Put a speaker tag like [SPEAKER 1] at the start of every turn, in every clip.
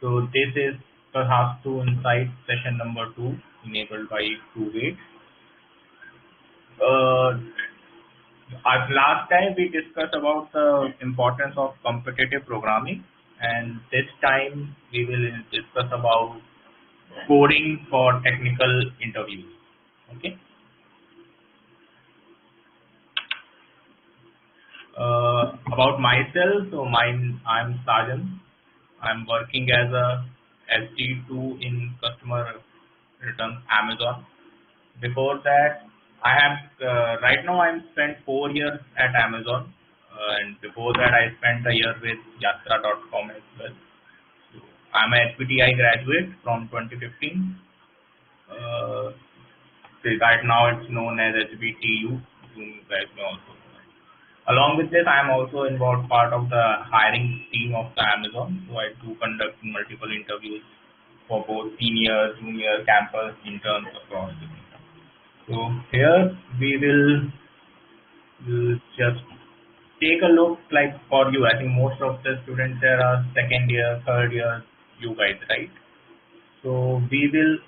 [SPEAKER 1] So this is perhaps to Insight session number 2 enabled by Kuwait. Last time we discussed about the importance of competitive programming, and this time we will discuss about coding for technical interviews. Okay. About myself, so I'm Sajan. I'm working as a SD2 in customer returns Amazon. Before that, I have right now I'm spent 4 years at Amazon, and before that I spent a year with Yatra.com as well. So I'm a SPTI graduate from 2015. Uh, right now it's known as HBTU. You guys may also know. Along with this, I am also involved part of the hiring team of the Amazon. So I do conduct multiple interviews for both senior, junior, campus interns across the country. So here we will just take a look like for you. I think most of the students there are second year, third year, you guys, right? So we will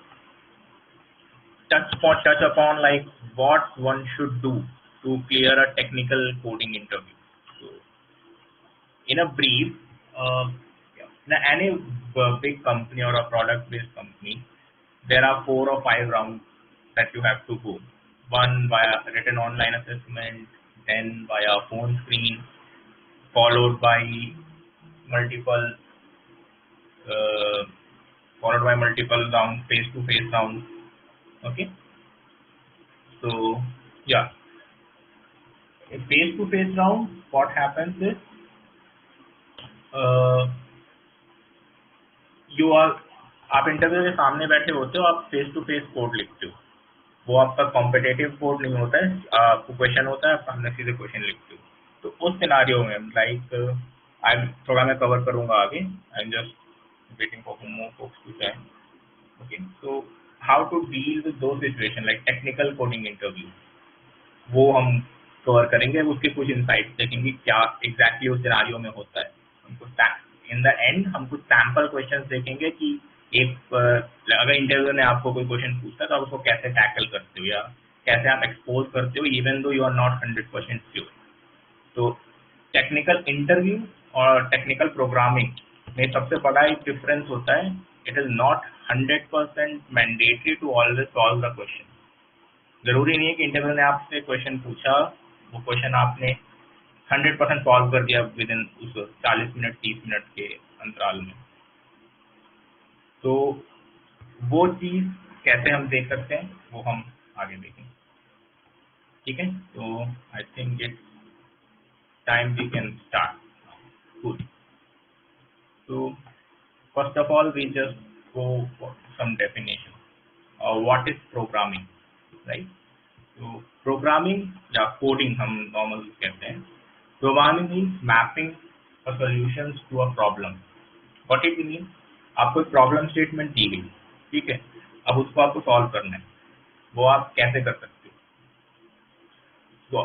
[SPEAKER 1] touch upon like what one should do to clear a technical coding interview. So in a brief, uh, in any big company or a product-based company, there are 4 or 5 rounds that you have to go. One via written online assessment, then via phone screen, followed by multiple uh, rounds, face-to-face rounds. Okay, so yeah, in face-to-face round, what happens is uh, you are आप interview के सामने बैठे होते हो, आप face to face code लिखते हो. वो आपका कॉम्पिटेटिव कोड नहीं होता है, आपको क्वेश्चन होता है, आप सामने सीधे क्वेश्चन लिखते हो. तो उस सिनारियो में लाइक आई थोड़ा मैं कवर करूंगा आगे. I am just waiting for more folks to join. Okay, so how to deal with those situation like technical coding interview, वो हम कवर करेंगे. उसके कुछ इनसाइट्स देखेंगे क्या एग्जैक्टली उस सिनारियो में होता है. हमको इन द एंड हम कुछ सैम्पल क्वेश्चंस देखेंगे कि एक अगर इंटरव्यू ने आपको कोई क्वेश्चन पूछता है तो आप उसको कैसे टैकल करते हो या कैसे आप एक्सपोज करते हो even though you are not 100% sure. तो टेक्निकल इंटरव्यू और टेक्निकल प्रोग्रामिंग में सबसे बड़ा एक डिफरेंस होता है. It is not 100% mandatory to always solve the question. जरूरी नहीं है कि इंटरव्यू ने आपसे क्वेश्चन पूछा, वो क्वेश्चन आपने 100% सॉल्व कर दिया विद इन उस 40 मिनट 30 मिनट के अंतराल में. तो वो चीज कैसे हम देख सकते हैं वो हम आगे देखेंगे. ठीक है, तो I think it's time we can start. Good. तो first of all we just go for some definition. What is programming, right? तो प्रोग्रामिंग या कोडिंग हम नॉर्मली कहते हैं. Programming means mapping a solutions to a problem. What it mean, आपको एक problem statement दी गई, ठीक है, अब उसको आपको सॉल्व करना है. वो आप कैसे कर सकते हो? तो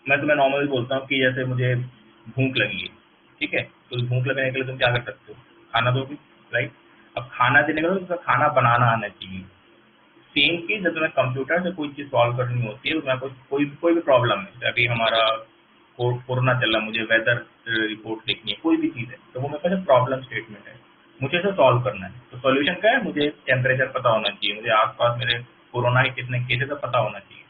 [SPEAKER 1] मैं तुम्हें नॉर्मली बोलता हूँ कि जैसे मुझे भूख लगी है, ठीक है, तो भूख लगने के लिए तुम क्या कर सकते हो? खाना दोगे, राइट? अब खाना देने के लिए उसका खाना बनाना आना चाहिए. सेम की जब तुम्हें कंप्यूटर से कोई चीज़ सॉल्व करनी होती है, उसमें कोई भी प्रॉब्लम है. अभी हमारा कोरोना चल रहा, मुझे वेदर रिपोर्ट देखनी है, कोई भी चीज़ है, तो वो मेरे पास प्रॉब्लम स्टेटमेंट है, मुझे इसे सॉल्व करना है. तो सॉल्यूशन क्या है? मुझे टेम्परेचर पता होना चाहिए, मुझे आसपास मेरे कोरोना के कितने केसेस है पता होना चाहिए,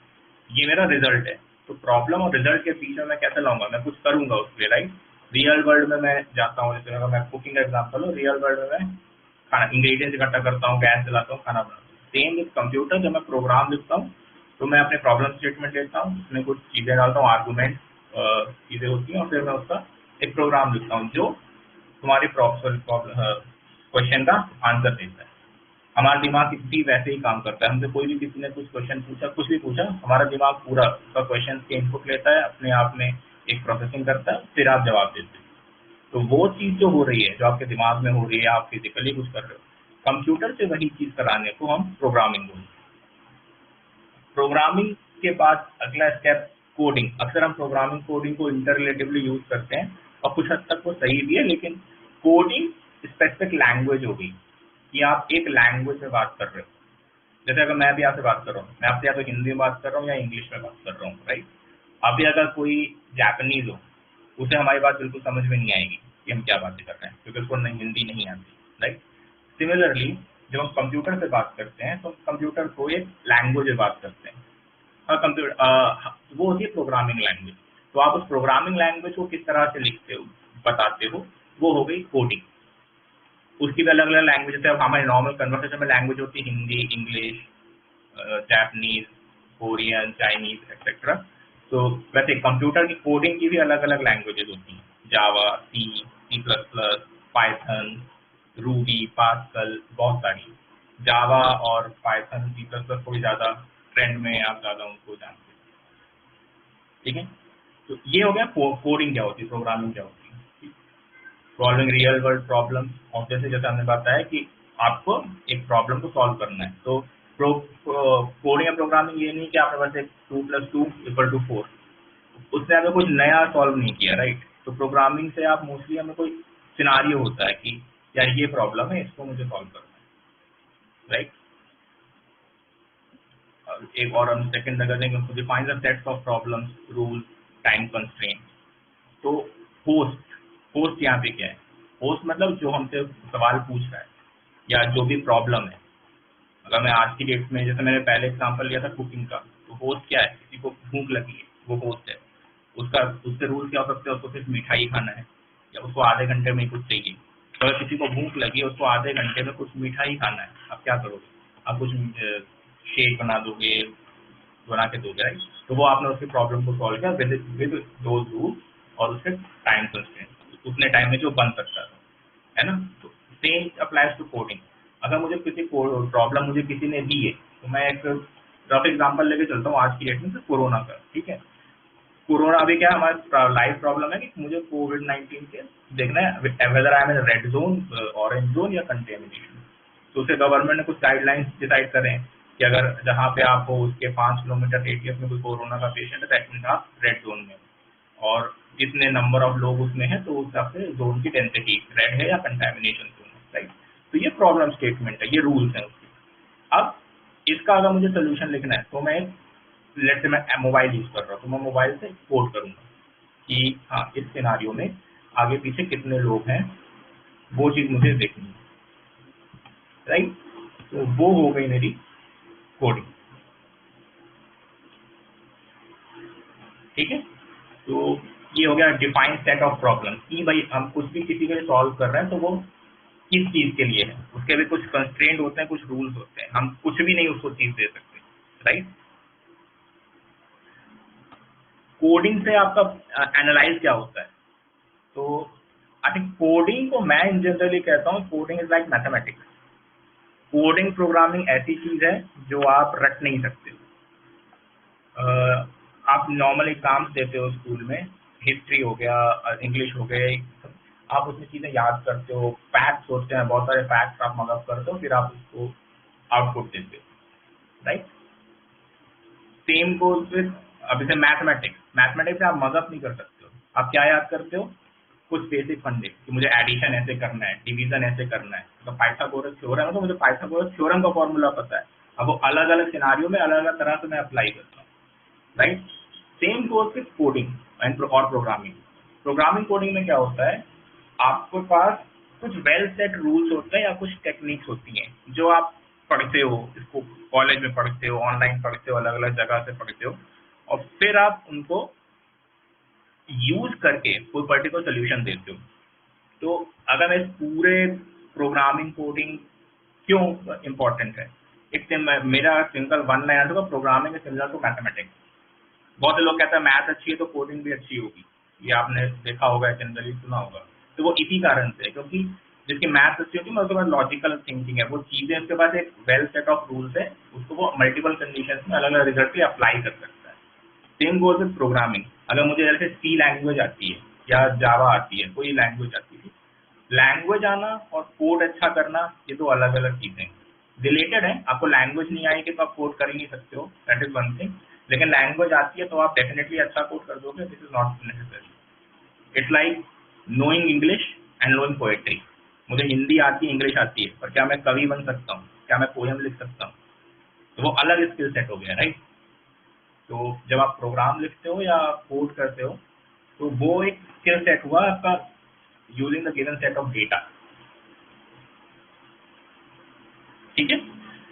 [SPEAKER 1] ये मेरा रिजल्ट है. तो प्रॉब्लम और रिजल्ट के बीच में मैं कैसे लाऊंगा? मैं कुछ करूंगा उस पर, राइट? रियल वर्ल्ड में मैं जाता हूँ, जैसे अगर मैं कुकिंग का एग्जाम्पल हूँ, रियल वर्ल्ड में मैं खाना इंग्रेडिएंट्स इकट्ठा करता हूँ, गैस चलाता हूँ, खाना बनाता हूँ. सेम विद कंप्यूटर, जब मैं प्रोग्राम लिखता हूँ तो मैं अपने प्रॉब्लम स्टेटमेंट लेता हूँ, उसमें कुछ चीज़ें डालता हूँ, आर्गूमेंट चीज़ें होती हैं, और फिर मैं उसका एक प्रोग्राम लिखता हूँ जो तुम्हारे क्वेश्चन का आंसर देता है. हमारा दिमाग इसी वैसे ही काम करता है. हमसे कोई भी किसी ने कुछ क्वेश्चन पूछा, कुछ भी पूछा, हमारा दिमाग पूरा उसका क्वेश्चन के इनपुट लेता है, अपने आप में एक प्रोसेसिंग करता है, फिर आप जवाब देते हैं. तो वो चीज़ जो हो रही है, जो आपके दिमाग में हो रही है, आप फिजिकली कुछ कर रहे हो, कंप्यूटर से वही चीज़ कराने को हम प्रोग्रामिंग बोलते हैं. प्रोग्रामिंग के बाद अगला स्टेप कोडिंग. अक्सर हम प्रोग्रामिंग कोडिंग को इंटरलेटिवली यूज करते हैं और कुछ हद तक वो सही भी है, लेकिन कोडिंग स्पेसिफिक लैंग्वेज हो गई कि आप एक लैंग्वेज में बात कर रहे हो। जैसे अगर मैं भी आपसे बात कर रहा हूँ, मैं आपसे या तो हिंदी में बात कर रहा हूँ या इंग्लिश में बात कर रहा हूँ, राइट। अभी अगर कोई जापानीज हो, उसे हमारी बात बिल्कुल समझ में नहीं आएगी कि हम क्या बातें कर रहे हैं, क्योंकि उसको हिंदी नहीं आती, राइट। सिमिलरली जब हम कंप्यूटर से बात करते हैं तो कंप्यूटर को एक लैंग्वेज में बात करते हैं। कंप्यूटर वो होती है प्रोग्रामिंग लैंग्वेज। तो आप उस प्रोग्रामिंग लैंग्वेज को किस तरह से लिखते हो, बताते हो, वो हो गई कोडिंग। उसकी भी अलग अलग लैंग्वेज है। अब हमारे नॉर्मल कन्वर्सेशन में लैंग्वेज होती है Hindi, English, Japanese, Korean, Chinese etcetera. तो वैसे कंप्यूटर की कोडिंग की भी अलग अलग लैंग्वेजेस होती हैं, Java, C, C plus plus, Python, Ruby, Pascal, बहुत सारी। जावा और पाइथन, सी प्लस प्लस को भी ज़्यादा ट्रेंड में आप ज़्यादा उनको जानते हैं, ठीक है। तो ये हो गया कोडिंग क्या होती है, प्रोग्रामिंग क्या होती है, सॉल्विंग रियल वर्ल्ड प्रॉब्लम। और जैसे हमने बताया कि आपको एक प्रॉब्लम को सॉल्व करना है, तो कोडिंग या प्रोग्रामिंग ये नहीं कि आपने बस एक 2+2=4, उससे आपने कुछ नया सॉल्व नहीं किया, राइट। तो प्रोग्रामिंग से आप मोस्टली हमें कोई सिनारियो होता है कि यार ये प्रॉब्लम है, इसको मुझे सॉल्व करना है, राइट। एक और हम सेकंड अगर देखें, define the sets of problems, rules, time constraint. तो होस्ट, होस्ट यहाँ पे क्या है, होस्ट मतलब जो हमसे सवाल पूछ रहा है या जो भी प्रॉब्लम है। अगर मैं आज की डेट में, जैसे मैंने पहले एग्जांपल लिया था कुकिंग का, तो होस्ट क्या है, किसी को भूख लगी है, वो होस्ट है। उसका उससे रूल क्या हो सकते हैं, उसको सिर्फ मिठाई खाना है या उसको आधे घंटे में ही कुछ चाहिए। तो अगर किसी को भूख लगी है, उसको आधे घंटे में कुछ मिठाई खाना है, आप क्या करोगे, आप कुछ शेक बना दोगे, बना के दोगे, राइट। तो वो आपने उसकी प्रॉब्लम को सॉल्व किया विद दोज रूल और उसके टाइम कंस्ट्रेंट, उतने टाइम में जो बन सकता था, है ना। तो सेम अप्लाइज टू कोडिंग। अगर मुझे किसी प्रॉब्लम मुझे किसी ने दी है, तो मैं एक रफ एग्जांपल लेके चलता हूँ आज की डेट में, कोरोना का, ठीक है। कोरोना अभी क्या हमारा लाइव प्रॉब्लम है कि मुझे कोविड-19 के देखना है whether I am in red zone, orange zone या कंटेमिनेशन। तो उसे गवर्नमेंट ने कुछ गाइडलाइंस डिसाइड करें कि अगर जहाँ पे आप हो उसके 5 किलोमीटर रेडियस में कोई कोरोना का पेशेंट है, दैट मीन्स आप रेड जोन में हो, और जितने नंबर ऑफ लोग उसमें हैं तो उस हिसाब से जोन की डेंसिटी रेड है या कंटेमिनेशन जोन है, राइट। तो ये प्रॉब्लम स्टेटमेंट है, ये रूल्स हैं उसके। अब इसका अगर मुझे सोल्यूशन लिखना है तो मैं, लेट्स से मैं मोबाइल यूज कर रहा हूँ, तो मैं मोबाइल से कोड करूंगा कि हाँ इस सिनारियो में आगे पीछे कितने लोग हैं, वो चीज मुझे देखनी है, राइट। तो वो हो गई मेरी कोडिंग, ठीक है। तो ये हो गया डिफाइन सेट ऑफ प्रॉब्लम कि भाई हम कुछ भी किसी के लिए सॉल्व कर रहे हैं तो वो किस चीज के लिए है, उसके भी कुछ कंस्ट्रेंट होते हैं, कुछ रूल्स होते हैं, हम कुछ भी नहीं उसको चीज दे सकते, राइट। कोडिंग से आपका एनालाइज क्या होता है, तो आई थिंक कोडिंग को मैं इन जनरली कहता हूँ coding is like mathematics. Coding programming ऐसी चीज है जो आप रट नहीं सकते। आप नॉर्मल एग्जाम्स देते हो स्कूल में, हिस्ट्री हो गया, इंग्लिश हो गए, आप उसमें चीजें याद करते हो, फैक्ट्स होते हैं, बहुत सारे फैक्ट्स आप मगअप करते हो, फिर आप उसको आउटपुट देते हो, राइट। सेम गोज विद, अब जैसे मैथमेटिक्स, मैथमेटिक्स से आप मगअप नहीं कर सकते हो। आप क्या याद करते हो, कुछ बेसिक फंडे कि मुझे एडिशन ऐसे करना है, डिवीजन ऐसे करना है, तो पाइथागोरस थ्योरम है तो मुझे पाइथागोरस थ्योरम का फॉर्मूला पता है। अब वो अलग अलग सिनारियों में अलग अलग तरह से मैं अप्लाई करता हूँ, right. Same goes with coding and और प्रोग्रामिंग। प्रोग्रामिंग कोडिंग में क्या होता है, आपके पास कुछ वेल सेट रूल्स होते हैं या कुछ टेक्निक्स होती हैं जो आप पढ़ते हो, इसको कॉलेज में पढ़ते हो, ऑनलाइन पढ़ते हो, अलग अलग जगह से पढ़ते हो, और फिर आप उनको यूज करके कोई पर्टिकुलर सोल्यूशन देते हो। तो अगर मैं इस पूरे प्रोग्रामिंग कोडिंग क्यों इंपॉर्टेंट है, एक मेरा single one line answer, programming is similar to mathematics. बहुत से लोग कहते हैं मैथ अच्छी है तो कोडिंग भी अच्छी होगी, ये आपने देखा होगा, जनरली सुना होगा। तो वो इसी कारण से है, क्योंकि जिसकी मैथ अच्छी होती है उसके पास लॉजिकल थिंकिंग है, वो चीजें उसके पास एक वेल सेट ऑफ रूल्स है, उसको वो मल्टीपल कंडीशंस में अलग अलग रिजल्ट पे अप्लाई कर सकता है। Same goes with programming. अगर मुझे जैसे सी लैंग्वेज आती है या जावा आती है, कोई लैंग्वेज आती है, लैंग्वेज आना और कोड अच्छा करना ये दो अलग अलग चीजें रिलेटेड है। आपको लैंग्वेज नहीं आएगी तो आप कोड कर ही नहीं सकते हो, दैट इज वन थिंग। लेकिन लैंग्वेज आती है तो आप डेफिनेटली अच्छा कोड कर दोगे, this is not necessary. It's like knowing English and knowing poetry. मुझे हिंदी आती है, इंग्लिश आती है, पर क्या मैं कवि बन सकता हूँ? क्या मैं पोयम लिख सकता हूँ? तो वो अलग स्किल सेट हो गया, राइट? तो जब आप प्रोग्राम लिखते हो या कोड करते हो, तो वो एक स्किल सेट हुआ आपका, using the given set of data. ठीक है,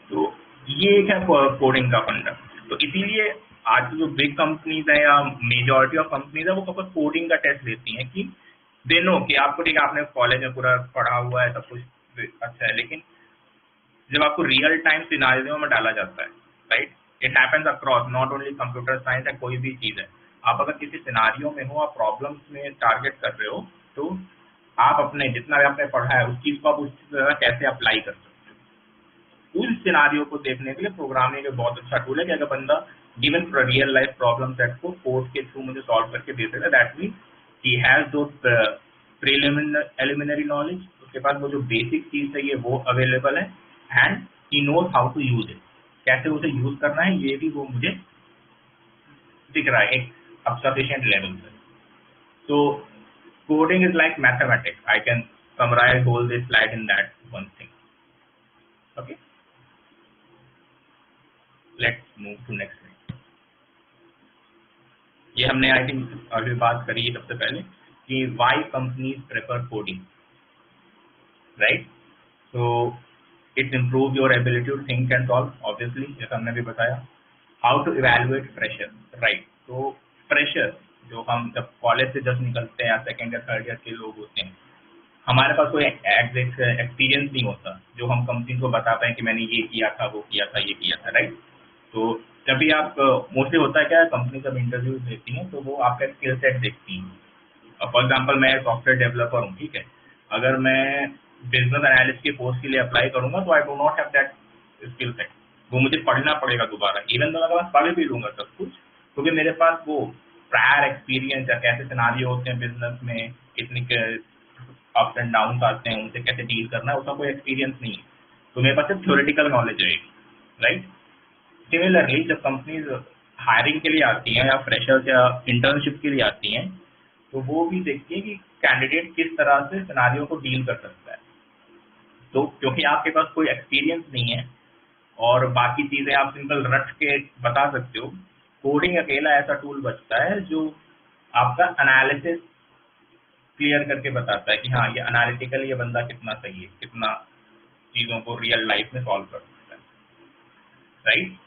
[SPEAKER 1] तो ये एक है कोडिंग का फंडा। तो इसीलिए आज जो बिग कंपनीज है या मेजॉरिटी ऑफ कंपनीज है, वो कोडिंग का टेस्ट लेती हैं कि दे नो कि आपको, ठीक है, आपने कॉलेज में पूरा पढ़ा हुआ है, सब कुछ अच्छा है, लेकिन जब आपको रियल टाइम सिनारियो में डाला जाता है, right, it happens across not only computer science है, कोई भी चीज है, आप अगर किसी सिनारियो में हो, आप प्रॉब्लम्स में टारगेट कर रहे हो, तो आप अपने जितना भी आपने पढ़ा है उस चीज को आप उस तरह कैसे अप्लाई कर सकते हो, उस सिनारियो को देखने के लिए प्रोग्रामिंग एक बहुत अच्छा टूल है कि अगर बंदा given real life problem set को कोड के थ्रू मुझे सॉल्व करके दे देगा, दैट मीन ही हैज दो प्रिलिमिनरी नॉलेज, उसके पास वो जो बेसिक चीज है ये वो अवेलेबल है, and he knows how to use it, कैसे उसे यूज करना है ये भी वो मुझे दिख रहा है एक अब सफिशिएंट लेवल पे। तो coding is like mathematics, I can summarise whole this slide in that one thing. Okay, let's move to next. ये हमने आई थिंक अभी बात करी है सबसे पहले कि why companies prefer coding, right? तो it improve your ability to think and solve, obviously, जैसा हमने भी बताया। How to evaluate pressure, right? तो प्रेशर जो हम जब कॉलेज से जब निकलते हैं या सेकेंड या थर्ड ईयर के लोग होते हैं, हमारे पास कोई एक्सपीरियंस नहीं होता जो हम कंपनी को बता पाए कि मैंने ये किया था, वो किया था, ये किया था, राइट? तो जब भी आप मोस्टली होता है क्या, कंपनी जब इंटरव्यू देती हैं तो वो आपका स्किल सेट देखती हैं। फॉर एग्जांपल मैं सॉफ्टवेयर डेवलपर हूँ, ठीक है, अगर मैं बिजनेस एनालिस्ट की पोस्ट के लिए अप्लाई करूंगा तो I do not have that skill set, वो मुझे पढ़ना पड़ेगा दोबारा, इवन तो मैं पढ़ भी लूंगा सब कुछ, क्योंकि मेरे पास वो प्रायर एक्सपीरियंस है, कैसे सिनारियो होते हैं बिजनेस में, कितनी अप्स एंड डाउन आते हैं, उनसे कैसे डील करना है, उसका कोई एक्सपीरियंस नहीं है, तो मेरे पास सिर्फ थ्योरेटिकल नॉलेज रहेगी, राइट? सिमिलरली जब कंपनीज हायरिंग के लिए आती हैं या फ्रेशर्स या इंटर्नशिप के लिए आती हैं, तो वो भी देखती है कि कैंडिडेट किस तरह से सिनारियो को डील कर सकता है। तो क्योंकि आपके पास कोई एक्सपीरियंस नहीं है और बाकी चीज़ें आप सिंपल रट के बता सकते हो, कोडिंग अकेला ऐसा टूल बचता है जो आपका एनालिसिस क्लियर करके बताता है कि हाँ, ये एनालिटिकल ये बंदा कितना सही है, कितना चीज़ों को रियल लाइफ में सॉल्व कर सकता है, राइट?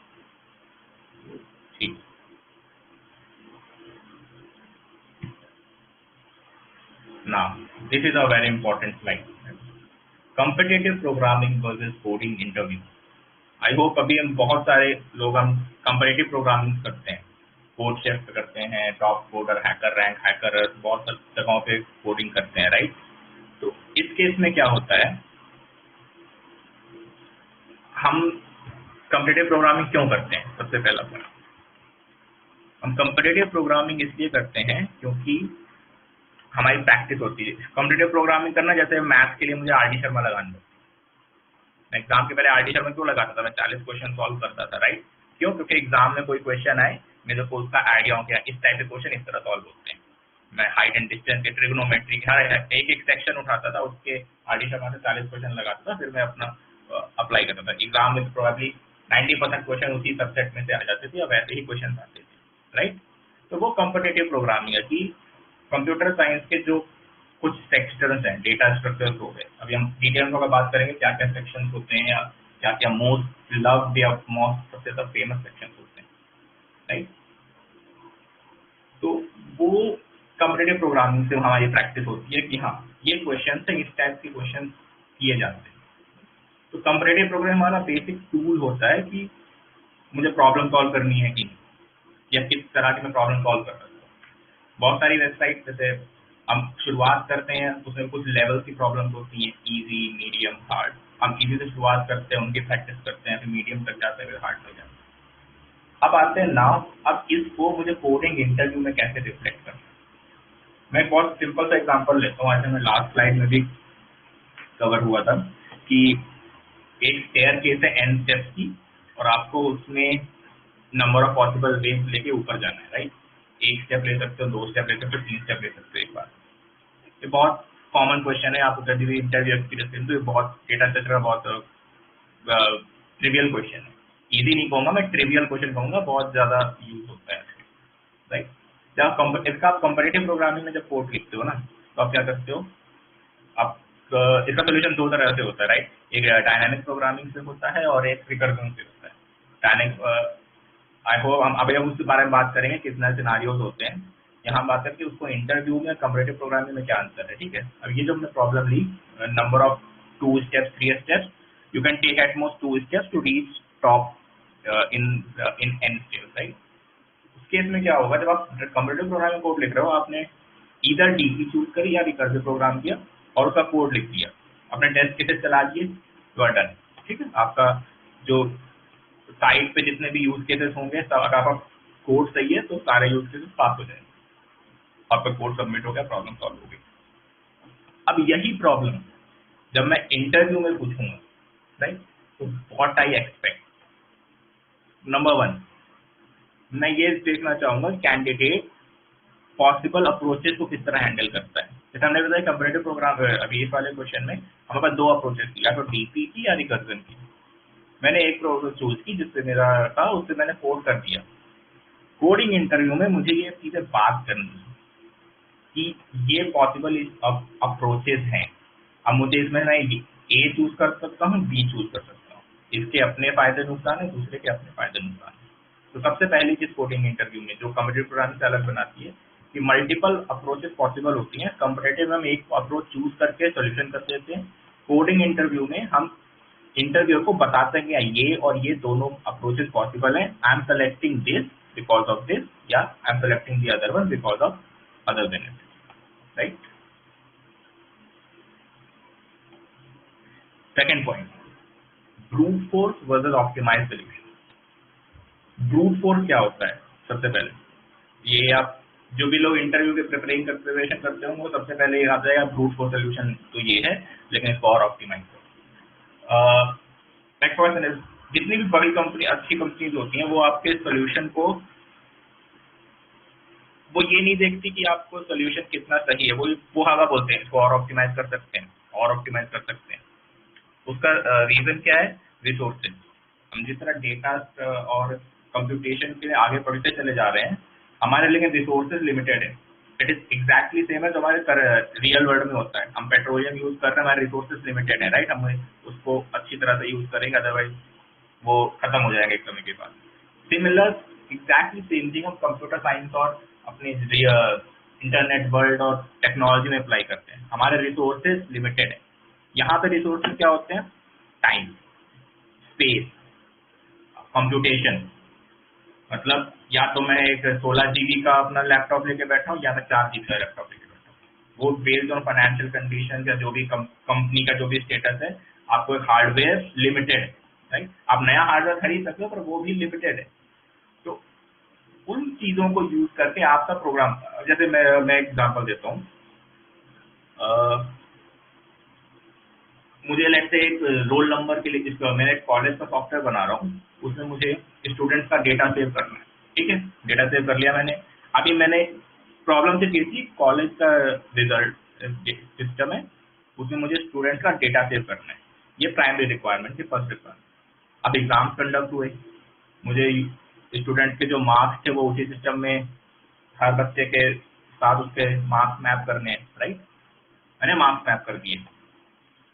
[SPEAKER 1] ठीक। Now, this is a very important slide. Competitive programming versus coding interview. I hope अभी हम बहुत सारे लोग हम कंपेटिटिव प्रोग्रामिंग करते हैं, कोड शेफ करते हैं, top coder, hacker rank, hacker, बहुत सारी जगहों पे कोडिंग करते हैं, राइट? तो इस केस में क्या होता है, हम कंपेटिटिव प्रोग्रामिंग क्यों करते हैं? सबसे पहला पॉइंट, हम कंपेटिटिव प्रोग्रामिंग इसलिए करते हैं क्योंकि हमारी प्रैक्टिस होती है। कॉम्पिटिटिव प्रोग्रामिंग करना, जैसे मैथ्स के लिए मुझे आर डी शर्मा लगाना होती है, मैं एग्जाम के पहले आर डी शर्मा क्यों लगाता था? मैं 40 क्वेश्चन सॉल्व करता था, राइट? क्यों? क्योंकि एग्जाम में कोई क्वेश्चन आए, मेरे को उसका आइडिया हो गया इस टाइप के क्वेश्चन इस तरह सॉल्व होते हैं। मैं हाइट एंड डिस्टेंस के, ट्रिग्नोमेट्री, हर एक एक सेक्शन उठाता था, उसके आर डी शर्मा से 40 क्वेश्चन लगाता था, फिर मैं अपना अप्लाई करता था। एग्जाम में प्रोबेबली 90% क्वेश्चन उसी सबसेट में से आ जाते थे, या वैसे ही क्वेश्चन आते थे, राइट? तो वो कॉम्पिटिटिव प्रोग्रामिंग है कि कंप्यूटर साइंस के जो कुछ सेक्शंस हैं, डेटा स्ट्रक्चर्स हो गए, अभी हम डिटेल में बात करेंगे क्या क्या सेक्शंस होते हैं या क्या क्या मोस्ट लव्ड या मोस्ट सबसे सब फेमस सेक्शंस होते हैं, राइट? तो वो कॉम्पिटिटिव प्रोग्रामिंग से हमारी प्रैक्टिस होती है कि हाँ, ये क्वेश्चन है, इस टाइप के क्वेश्चन किए जाते हैं। तो कॉम्पिटिटिव प्रोग्राम हमारा बेसिक टूल होता है कि मुझे प्रॉब्लम सॉल्व करनी है कि या किस तरह की मैं प्रॉब्लम सॉल्व कर सकता हूँ। बहुत सारी वेबसाइट, जैसे हम शुरुआत करते हैं उसमें कुछ लेवल की प्रॉब्लम्स होती हैं, इजी, मीडियम, हार्ड। हम इजी से शुरुआत करते हैं, उनकी प्रैक्टिस करते हैं, फिर मीडियम तक जाते हैं, फिर हार्ड तक जाते हैं। अब आते हैं नाउ, अब इसको मुझे कोडिंग इंटरव्यू में कैसे रिफ्लेक्ट करना है। मैं एक बहुत सिंपल सा एग्जांपल लेता हूँ, ऐसे मैं लास्ट स्लाइड में भी कवर हुआ था कि एक स्टेयर केस है n स्टेप्स की, और आपको उसमें नंबर ऑफ पॉसिबल वेज लेके ऊपर जाना है, राइट? एक स्टेप ले सकते हो, 2 स्टेप ले सकते हो, 3 स्टेप ले सकते हो एक बार। ये बहुत कॉमन क्वेश्चन है, आप कभी भी इंटरव्यू एक्सपीरियंस तो ये बहुत डेटा स्ट्रक्चर का बहुत ट्रिवियल क्वेश्चन है। इजी नहीं कहूँगा मैं, ट्रिवियल क्वेश्चन कहूँगा, बहुत ज़्यादा यूज होता है, राइट। जब इसका आप कंपैरेटिव प्रोग्रामिंग में जब कोड लिखते हो ना, तो आप क्या करते हो, आप इसका सोल्यूशन दो तरह से होता है, राइट। एक डायनामिक प्रोग्रामिंग से होता है और एक रिकर्जन से होता है। डायनामिक आई होप हम अभी हम उसके बारे में बात करेंगे, कितना सिनारियोज होते हैं। यहाँ हम बात करके उसको इंटरव्यू में कंपैरेटिव प्रोग्रामिंग में क्या आंसर है, ठीक है। अब ये जो हमने प्रॉब्लम ली, number of 2 steps 3 steps, you can take at most 2 steps to reach top in n steps, right. उस केस में क्या होगा, जब आप कंपैरेटिव प्रोग्रामिंग कोड लिख रहे हो, आपने इधर डीपी चूज करी या रिकर्सिव प्रोग्राम किया और उसका कोड लिख दिया, अपने टेस्ट केसेस चला दिए, यू आर डन, ठीक है। आपका जो साइट पे जितने भी यूज केसेस होंगे, अगर आपका कोड सही है तो सारे यूज केसेस पास हो जाएंगे, आपका कोड सबमिट हो गया, प्रॉब्लम सॉल्व हो गई। अब यही प्रॉब्लम जब मैं इंटरव्यू में पूछूंगा, राइट, तो व्हाट आई एक्सपेक्ट, नंबर 1 मैं ये देखना चाहूंगा कैंडिडेट पॉसिबल अप्रोचेस को किस तरह हैंडल करता है। जैसे हमने बताया कंपैरेटिव प्रोग्राम, अभी इस वाले क्वेश्चन में हमारे पास 2 अप्रोचेस थी, या तो डीपी की या रिकर्जन की। मैंने एक प्रोसेस चूज की जिससे मेरा था, उससे मैंने कोड कर दिया। कोडिंग इंटरव्यू में मुझे ये चीजें बात करनी है कि ये पॉसिबल अप्रोचेस हैं। अब मुझे इसमें मैं ए चूज कर सकता हूँ, बी चूज कर सकता हूँ, इसके अपने फायदे नुकसान है, दूसरे के अपने फायदे नुकसान है। तो सबसे पहली चीज कोडिंग इंटरव्यू में जो कंपैरेटिव प्रोग्रामिंग से अलग बनाती है कि मल्टीपल अप्रोचेस पॉसिबल होती हैं। कंपैरेटिव में हम एक अप्रोच चूज करके सोल्यूशन कर देते हैं। कोडिंग इंटरव्यू में हम इंटरव्यू को बताते हैं कि ये और ये दोनों अप्रोचेस पॉसिबल हैं, I am selecting this because of this, या I am selecting the other one because of other benefit, right. Second point, brute force versus optimized solution. Brute force क्या होता है, सबसे पहले ये आप जो भी लोग इंटरव्यू के प्रिपरेशन करते होंगे, सबसे पहले ये आ जाएगा ब्रूट फोर्स सोल्यूशन तो ये है, लेकिन इसको और ऑप्टिमाइज करो। जितनी भी बड़ी कंपनी, अच्छी कंपनीज होती हैं, वो आपके सोल्यूशन को, वो ये नहीं देखती कि आपको सोल्यूशन कितना सही है, वो हवा बोलते हैं इसको और ऑप्टिमाइज कर सकते हैं, और ऑप्टिमाइज कर सकते हैं। उसका रीजन क्या है, रिसोर्सेज। हम जिस तरह डेटा और कंप्यूटेशन के लिए आगे बढ़ते चले जा रहे हैं, हमारे लेकिन रिसोर्सेज लिमिटेड है। इट इज एग्जैक्टली सेम है जो हमारे रियल वर्ल्ड में होता है। हम पेट्रोलियम यूज कर रहे हैं, हमारे रिसोर्सेज लिमिटेड है, राइट। हम उसको अच्छी तरह से यूज करेंगे, अदरवाइज वो खत्म हो जाएगा एक समय के बाद। सिमिलर एग्जैक्टली सेम थिंग हम कंप्यूटर साइंस और अपने इंटरनेट वर्ल्ड और टेक्नोलॉजी में अप्लाई करते हैं। हमारे रिसोर्सेज लिमिटेड है। यहाँ पे रिसोर्सेज क्या होते हैं, टाइम, स्पेस, कंप्यूटेशन। मतलब या तो मैं एक 16 GB का अपना लैपटॉप लेके बैठा हूँ, या मैं 4 GB का लैपटॉप लेके बैठा हूँ। वो बेस्ड ऑन फाइनेंशियल कंडीशन या जो भी कंपनी का जो भी स्टेटस है, आपको एक हार्डवेयर लिमिटेड है, राइट। आप नया हार्डवेयर खरीद सकते हो, पर वो भी लिमिटेड है। तो उन चीजों को यूज करके आपका प्रोग्राम, जैसे मैं एग्जांपल देता हूँ, मुझे लगता है एक रोल नंबर के लिए, मैं एक कॉलेज का सॉफ्टवेयर बना रहा हूँ, उसमें मुझे स्टूडेंट्स का डेटा सेव करना है, ठीक है। डेटा सेव कर लिया मैंने। अभी मैंने प्रॉब्लम से की थी, कॉलेज का रिजल्ट सिस्टम है, उसमें मुझे स्टूडेंट्स का डेटा सेव करना है। ये प्राइमरी रिक्वायरमेंट थी, फर्स्ट रिक्वायरमेंट। अब एग्जाम कंडक्ट हुए, मुझे स्टूडेंट के जो मार्क्स थे वो उसी सिस्टम में हर बच्चे के साथ उसके मार्क्स मैप करने हैं, राइट। मैंने मार्क्स मैप कर दिए।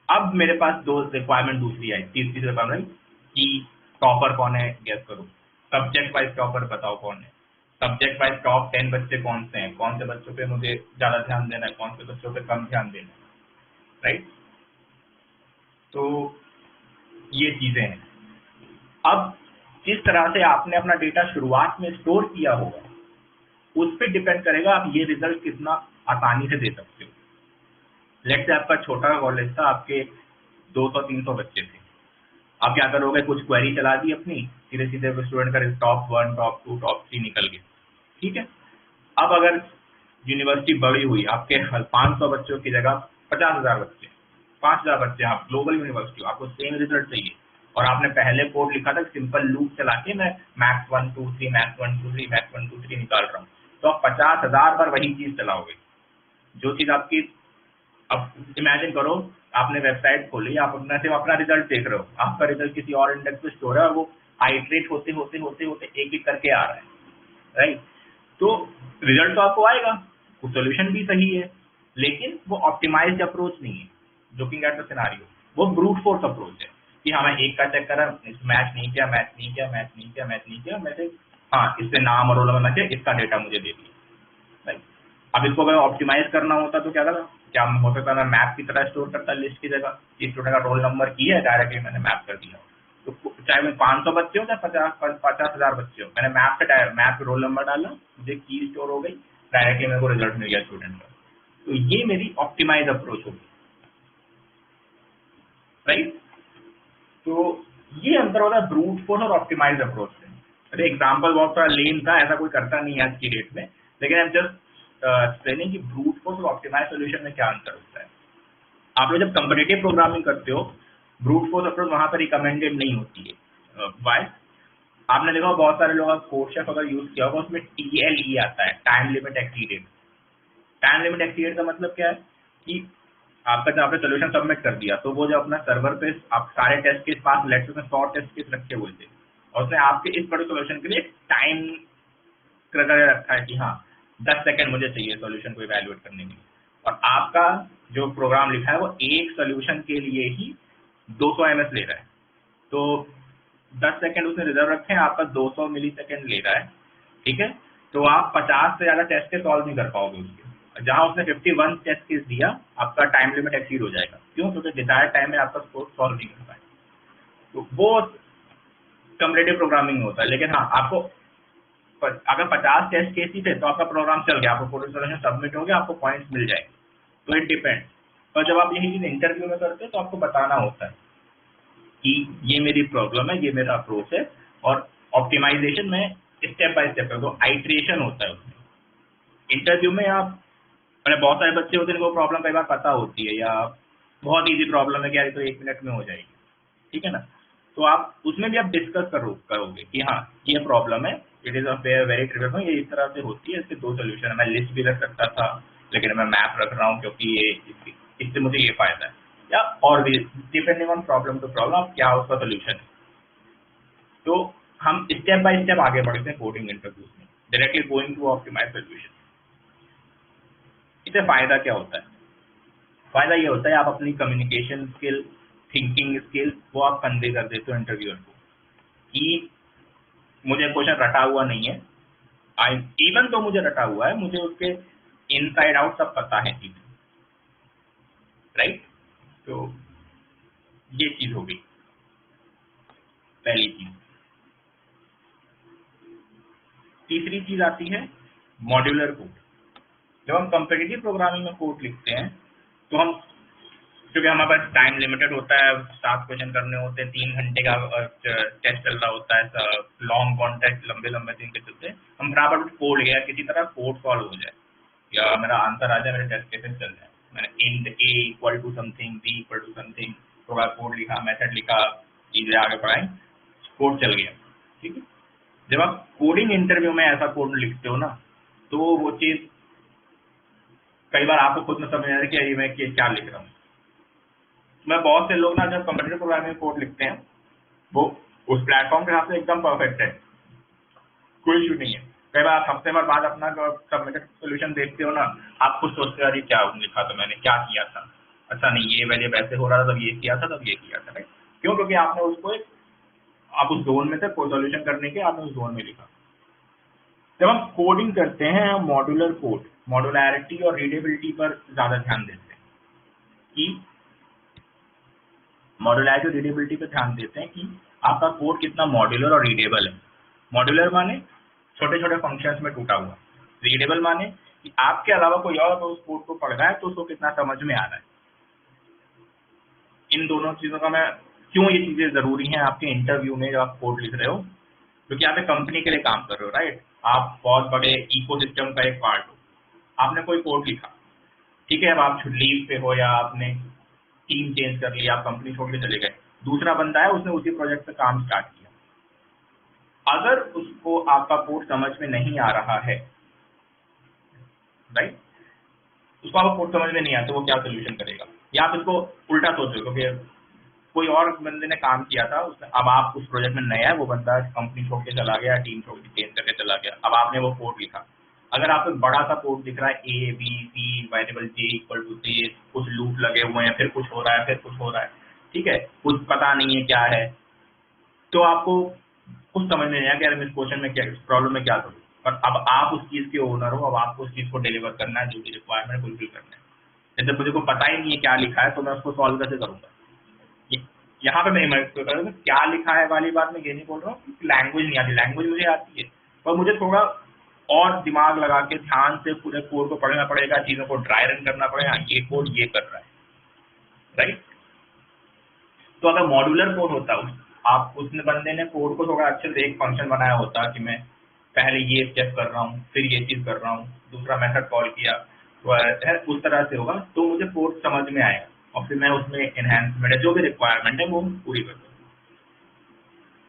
[SPEAKER 1] अब मेरे पास दो रिक्वायरमेंट दूसरी आई, तीसरी रिक्वायरमेंट कि टॉपर कौन है गेस करो, सब्जेक्ट वाइज टॉपर बताओ कौन है, सब्जेक्ट वाइज टॉप 10 बच्चे कौन से हैं, कौन से बच्चों पे मुझे ज्यादा ध्यान देना है, कौन से बच्चों पे कम ध्यान देना है, राइट। तो ये चीजें हैं। अब जिस तरह से आपने अपना डेटा शुरुआत में स्टोर किया होगा, उस पर डिपेंड करेगा आप ये रिजल्ट कितना आसानी से दे सकते हो। लेट से आपका छोटा कॉलेज था, आपके 200-300 बच्चे थे, आप क्या करोगे, कुछ क्वेरी चला दी अपनी, सीधे सीधे स्टूडेंट का टॉप 1, टॉप 2, टॉप 3 निकल गए, ठीक है। अब अगर यूनिवर्सिटी बड़ी हुई, आपके 500 बच्चों की जगह 50,000 बच्चे, 5,000 बच्चे, आप ग्लोबल यूनिवर्सिटी, आपको सेम रिजल्ट चाहिए, और आपने पहले कोड लिखा था सिंपल लूप चला के मैं मैथ्स 1 2 3 मैथ्स 1 2 3 मैथ्स 1 2 3 निकाल रहा हूँ, तो आप 50,000 बार वही चीज चलाओगे। जो चीज आपकी अब इमेजिन करो, आपने वेबसाइट खोली, आप अपना सिर्फ अपना रिजल्ट देख रहे हो, आपका रिजल्ट किसी और इंडेक्स पे स्टोर है और वो आइट्रेट होते होते होते होते एक एक करके आ रहा है, राइट? तो रिजल्ट तो आपको आएगा, वो सोल्यूशन भी सही है, लेकिन वो ऑप्टिमाइज्ड अप्रोच नहीं है। लुकिंग एट द सिनेरियो, वो ब्रूट फोर्स अप्रोच है कि हाँ मैं एक का चेक करा, मैच नहीं किया, मैच नहीं किया, मैच नहीं किया, मैच नहीं किया, मैं हाँ इससे नाम और रोल नंबर मैच है, इसका डेटा मुझे दे दिया, राइट? अब इसको अगर ऑप्टिमाइज करना होता तो क्या करा, क्या हो सकता है मैं मैप की तरह स्टोर करता लिस्ट की जगह, इस स्टूडेंट का रोल नंबर की है, डायरेक्टली मैंने मैप कर दिया। तो चाहे मैं 500 बच्चे हो चाहे 50,000 बच्चे हो, मैंने मैप पे मैप रोल नंबर डाला, मुझे की स्टोर हो गई, डायरेक्टली मेरे को रिजल्ट मिल गया स्टूडेंट का। तो ये मेरी ऑप्टिमाइज अप्रोच होगी, राइट? तो ये अंतर होता है ब्रूट फोर्स और ऑप्टिमाइज अप्रोच में। अरे एग्जाम्पल बहुत सारा लेम था, ऐसा कोई करता नहीं है आज की डेट में, लेकिन आई एम जस्ट एक्सप्लेनिंग कि ब्रूट फोर्स और ऑप्टिमाइज सोल्यूशन में क्या अंतर होता है। आप लोग जब कंपटीटिव प्रोग्रामिंग करते हो, ब्रूट फोर्स अप्रोच वहां पर रिकमेंडेड नहीं होती है। वाई? आपने देखा बहुत सारे लोग कोड शेफ अगर यूज किया होगा, उसमें TLE आता है, time limit exceeded. Time limit exceeded का मतलब क्या है कि आपका जब आपने सोल्यूशन सबमिट कर दिया, तो वो जो अपना सर्वर पे आप सारे टेस्ट केस पास लेक्चर में 100 टेस्ट केस रखे हुए थे, और उसने आपके इस बड़े सोल्यूशन के लिए टाइम करके रखा है कि हाँ 10 सेकंड मुझे चाहिए सोल्यूशन को इवैल्यूएट करने के लिए, और आपका जो प्रोग्राम लिखा है वो एक सोल्यूशन के लिए ही 200 ms ले रहा है। तो 10 सेकंड उसने रिजर्व रखे हैं, आपका 200 मिली सेकेंड ले रहा है, ठीक है? तो आप 50 से ज्यादा टेस्ट केस सॉल्व नहीं कर पाओगे उसके, जहां उसने 51 टेस्ट केस दिया, आपका टाइम लिमिट एक्सीड हो जाएगा। क्यों? क्योंकि डिजायर्ड टाइम में आपका कोड सॉल्व नहीं कर पाए। तो वो कम्परेटिव प्रोग्रामिंग होता है। लेकिन हाँ, आपको अगर 50 टेस्ट केस ही थे तो आपका प्रोग्राम चल गया, आपको कोड सोल्यूशन सबमिट हो गया, आपको पॉइंट्स मिल जाएंगे। तो इट डिपेंड। और जब आप यही चीज इंटरव्यू में करते हो तो आपको बताना होता है कि ये मेरी प्रॉब्लम है, ये मेरा अप्रोच है, और ऑप्टिमाइजेशन में स्टेप बाय स्टेप है, तो आइट्रेशन होता है उसमें। इंटरव्यू में आप, मैंने बहुत सारे बच्चे होते हैं जिनको प्रॉब्लम कई बार पता होती है, या बहुत इजी प्रॉब्लम है कि यार तो 1 मिनट में हो जाएगी, ठीक है ना? तो आप उसमें भी आप डिस्कस करोगे कि हाँ ये प्रॉब्लम है, it is a very trivial, ये इस तरह से होती है, इसके 2 सोल्यूशन है, मैं लिस्ट भी रख सकता था लेकिन मैं मैप रख रहा हूँ क्योंकि ये इससे मुझे ये फायदा है, या और भी depending on problem to problem आप क्या उसका सोल्यूशन है। तो हम स्टेप बाय स्टेप आगे बढ़ते हैं कोडिंग इंटरव्यूज में, directly going to optimise solution. इससे फायदा क्या होता है? फायदा ये होता है आप अपनी कम्युनिकेशन स्किल, थिंकिंग स्किल, वो आप कन्वे कर देते हो इंटरव्यूअर को कि मुझे क्वेश्चन रटा हुआ नहीं है, आई इवन तो मुझे रटा हुआ है, मुझे उसके इनसाइड आउट सब पता है चीजें, राइट? तो ये चीज होगी पहली चीज। तीसरी चीज आती है मॉड्यूलर कोड। जब हम कम्पिटिटिव प्रोग्रामिंग में कोड लिखते हैं तो हम, क्योंकि हमारे पास टाइम लिमिटेड होता है, 7 क्वेश्चन करने होते हैं, 3 घंटे का टेस्ट चल रहा होता है, लॉन्ग कॉन्टेस्ट लंबे लंबे दिन के चलते, हम बराबर कोड गया किसी तरह कोड सॉल्व हो जाए या मेरा आंसर आ जाए, मेरे टेस्ट केसेस चल जाए, मैंने int a equal to something, b equal to something, थोड़ा कोड लिखा, मेथड लिखा, चीजें आगे बढ़ाई, कोड चल गया, ठीक है? जब आप कोडिंग इंटरव्यू में ऐसा कोड लिखते हो ना, तो वो चीज कई बार आपको खुद में समझ आ रहा है कि अरे मैं क्या लिख रहा हूँ। मैं बहुत से लोग ना जब कंप्यूटर प्रोग्रामिंग कोड लिखते हैं, वो उस प्लेटफॉर्म के हिसाब से एकदम परफेक्ट है, कोई इशू नहीं है। कई बार आप हफ्ते भर बाद अपना सबमिटेड सोल्यूशन देखते हो ना, आप खुद सोचते हो अरे क्या लिखा था मैंने, क्या किया था, अच्छा नहीं ये वैल्यू वैसे हो रहा था, तब ये किया था, तब ये किया था, राइट? क्यों? क्योंकि आपने उसको एक, आप उस जोन में थे, कोई सोल्यूशन करने के आपने उस जोन में लिखा। जब हम कोडिंग करते हैं, हम मॉड्यूलर कोड, मॉड्यूलैरिटी और रीडेबिलिटी पर ज्यादा ध्यान देते हैं कि मॉड्यूलैरिटी और रीडेबिलिटी पर ध्यान देते हैं कि आपका कोड कितना मॉड्यूलर और रीडेबल है। मॉड्यूलर माने छोटे छोटे फंक्शंस में टूटा हुआ, रीडेबल माने कि आपके अलावा कोई और तो उस कोड को पढ़ रहा है तो उसको कितना समझ में आ रहा है। इन दोनों चीजों का मैं, क्यों ये चीजें जरूरी हैं आपके इंटरव्यू में जब आप कोड लिख रहे हो? क्योंकि आप एक कंपनी के लिए काम कर रहे हो, राइट? आप बहुत बड़े इकोसिस्टम का एक पार्ट हो। आपने कोई कोड लिखा, ठीक है, अब आप लीव पे हो या आपने टीम चेंज कर लिया, आप कंपनी छोड़ के चले गए, दूसरा बंदा है उसने उसी प्रोजेक्ट पे काम स्टार्ट किया, अगर उसको आपका कोड समझ में नहीं आ रहा है, राइट, उसको आपको कोड समझ में नहीं आता वो क्या सोल्यूशन करेगा। या आप इसको उल्टा सोचो, क्योंकि कोई और बंदे ने काम किया था अब आप उस प्रोजेक्ट में नया है, वो बंदा कंपनी छोड़ के चला गया, टीम छोड़ के चेंज करके चला गया, अब आपने वो कोड लिखा। अगर आपको एक बड़ा सा कोड दिख रहा है A B C variable J equal to J, कुछ लूप लगे हुए हैं, फिर कुछ हो रहा है, फिर कुछ हो रहा है, ठीक है, कुछ पता नहीं है क्या है, तो आपको कुछ समझ में नहीं आया कि यार मैं इस क्वेश्चन में क्या, इस प्रॉब्लम में क्या करूँ। पर अब आप उस चीज के ओनर हो, अब आपको उस चीज को डिलीवर करना है, जो भी रिक्वायरमेंट फुलफिल करना है। जैसे मुझे को पता ही नहीं है क्या लिखा है, तो मैं उसको सॉल्व कैसे करूंगा। यहाँ पे मैं क्या लिखा है वाली बात मैं ये नहीं बोल रहा हूँ, लैंग्वेज नहीं आती, लैंग्वेज मुझे आती है, पर मुझे थोड़ा और दिमाग लगा के ध्यान से पूरे कोड को पढ़ना पड़ेगा, चीजों को ड्राई रन करना पड़ेगा, ये कोड ये कर रहा है, राइट। तो अगर मॉड्यूलर कोड होता आप उसने बंदे ने कोड को थोड़ा अच्छे से एक फंक्शन बनाया होता कि मैं पहले ये स्टेप कर रहा हूँ, फिर ये चीज कर रहा हूँ, दूसरा मेथड कॉल किया, तो उस तरह से होगा तो मुझे कोड समझ में आएगा, और फिर मैं उसमें एनहेंसमेंट है जो भी रिक्वायरमेंट है वो पूरी कर दूँ।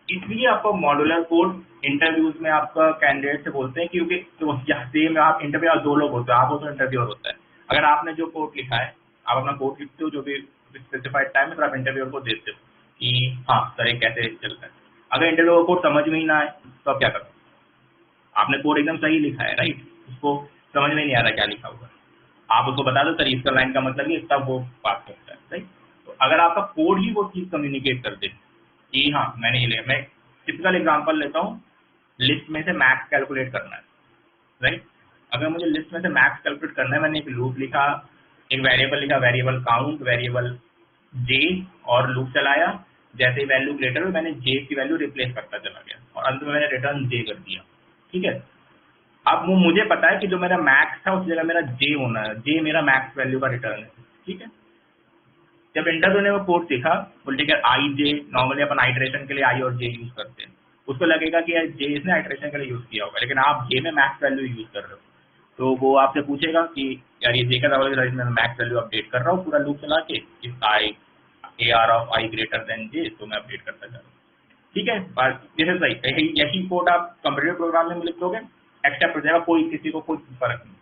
[SPEAKER 1] इसलिए आपको मॉड्यूलर कोड इंटरव्यूज में आपका कैंडिडेट से बोलते हैं, क्योंकि तो सेम आप इंटरव्यू दो लोग होते हैं, आप हो तो इंटरव्यूअर होता है। अगर आपने जो कोड लिखा है, आप अपना कोड लिखते हो जो भी स्पेसिफाइड टाइम में, फिर आप इंटरव्यूअर को देते हो कि हाँ सर ये कैसे चलता है। अगर इंटरव्यूअर को समझ में ही ना आए तो आप क्या करोगे। आपने कोड एकदम सही लिखा है, राइट, उसको समझ में नहीं आ रहा क्या लिखा हुआ है, आप उसको बता दो सर इसका लाइन का मतलब ये, तब वो बात करता है, राइट। तो अगर आपका कोड ही वो चीज कम्युनिकेट कर दे कि हाँ मैंने ये लिया, मैं टिपिकल एग्जांपल लेता हूँ, लिस्ट में से मैक्स कैलकुलेट करना है, राइट। अगर मुझे लिस्ट में से मैक्स कैलकुलेट करना है, मैंने एक लूप लिखा, एक वेरिएबल लिखा, वेरिएबल काउंट, वेरिएबल जे, और लूप चलाया, जैसे ही वैल्यू ग्रेटर हुई मैंने जे की वैल्यू रिप्लेस करता चला गया, और अंत में मैंने रिटर्न जे कर दिया, ठीक है। अब वो मुझे पता है कि जो मेरा मैक्स था उस जगह मेरा जे होना है, जे मेरा मैक्स वैल्यू का रिटर्न है, ठीक है। जब इंटरव्यू ने वो कोड सीखा, बोलते कि आई जे, नॉर्मली अपन आइटरेशन के लिए आई और जे यूज करते हैं, उसको लगेगा कि यार जे इसने आइटरेशन के लिए यूज किया होगा, लेकिन आप जे में मैक्स वैल्यू यूज कर रहे हो, तो वो आपसे पूछेगा कि यार ये जे का मतलब मैं मैक्स वैल्यू अपडेट कर रहा हूँ पूरा लूप चला के, if I A R of I greater than J, तो मैं अपडेट करता जा रहा हूँ, ठीक है। जैसे सही यही कोड आप कंप्यूटर प्रोग्राम में लिख दोगे, एक्सेप्ट हो जाएगा, कोई किसी को कोई फर्क नहीं।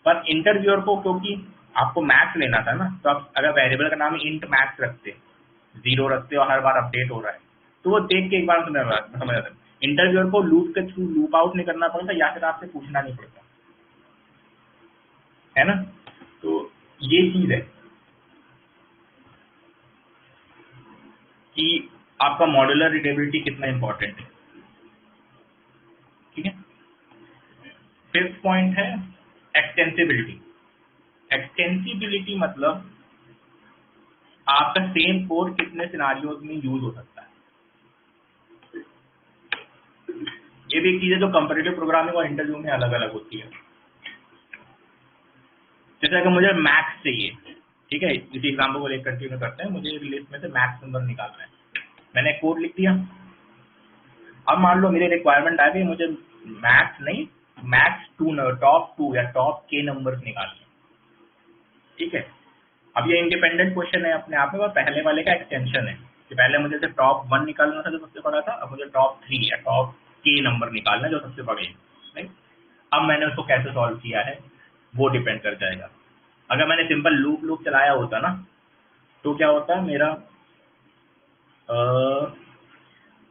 [SPEAKER 1] पर इंटरव्यूअर को, क्योंकि आपको मैथ्स लेना था ना, तो आप अगर वेरिएबल का नाम इंट मैथ्स रखते, जीरो रखते और हर बार अपडेट हो रहा है, तो वो देख के एक बार समझ आता है। इंटरव्यूअर को लूप के थ्रू लूप आउट नहीं करना पड़ता, या फिर आपसे पूछना नहीं पड़ता, है ना। तो ये चीज है कि आपका मॉड्यूलर रिडेबिलिटी कितना इंपॉर्टेंट है, ठीक है। फिफ्थ पॉइंट है एक्सटेंसिबिलिटी। एक्सटेंसिबिलिटी मतलब आपका सेम कोड कितने सिनारियोज में यूज हो सकता है। ये भी एक चीज है जो कंपैरेटिव प्रोग्रामिंग और इंटरव्यू में अलग अलग होती है। जैसे अगर मुझे मैक्स चाहिए, ठीक है, इसी एग्जाम्पल को लेकर कंटिन्यू करते हैं, मुझे एक लिस्ट में से मैक्स नंबर निकालना है, मैंने कोड लिख दिया। अब मान लो मेरी रिक्वायरमेंट आ गई, मुझे मैक्स नहीं, मैक्स टू, टॉप टू या टॉप के नंबर निकालने, ठीक है। अब ये इंडिपेंडेंट क्वेश्चन है अपने आप में, और पहले वाले का एक्सटेंशन है कि पहले मुझे सिर्फ टॉप वन निकालना था जो सबसे बड़ा था, अब मुझे टॉप थ्री या टॉप के नंबर निकालना है जो सबसे बड़े हैं, राइट। अब मैंने उसको कैसे सॉल्व किया है वो डिपेंड कर जाएगा। अगर मैंने सिंपल लूप लूप चलाया होता ना, तो क्या होता मेरा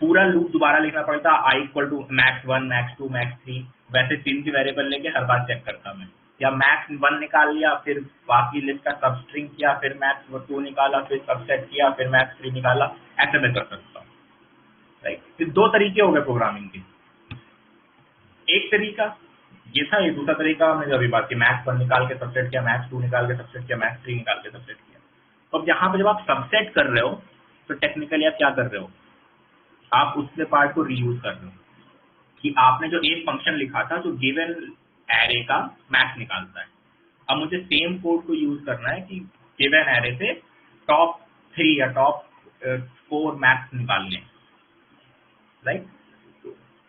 [SPEAKER 1] पूरा लूप दोबारा लिखना पड़ता, I equal to max one, max two, max three, वैसे तीन की वेरिएबल लेके हर बार चेक करता मैं, या मैक्स वन निकाल लिया, फिर बाकी लिस्ट का सब स्ट्रिंग किया, फिर मैक्स टू निकाला, फिर सबसेट किया, फिर मैक्स थ्री निकाला, ऐसे मैं कर सकता हूँ, राइट। फिर दो तरीके हो गए प्रोग्रामिंग के, एक तरीका ये था, ये दूसरा तरीका हमने जो अभी बात की, मैक्स वन निकाल के सबसेट किया, मैक्स टू निकाल के सबसेट किया, मैक्स थ्री निकाल के सबसेट किया। तो अब यहाँ पे जब आप सबसेट कर रहे हो तो टेक्निकली आप क्या कर रहे हो, आप उससे पार्ट को रीयूज कर रहे हो, कि आपने जो एक फंक्शन लिखा था जो गिवन एरे का मैक्स निकालता है, अब मुझे सेम कोड को यूज करना है कि गिवन एरे से टॉप थ्री या टॉप फोर मैक्स निकालने, राइट।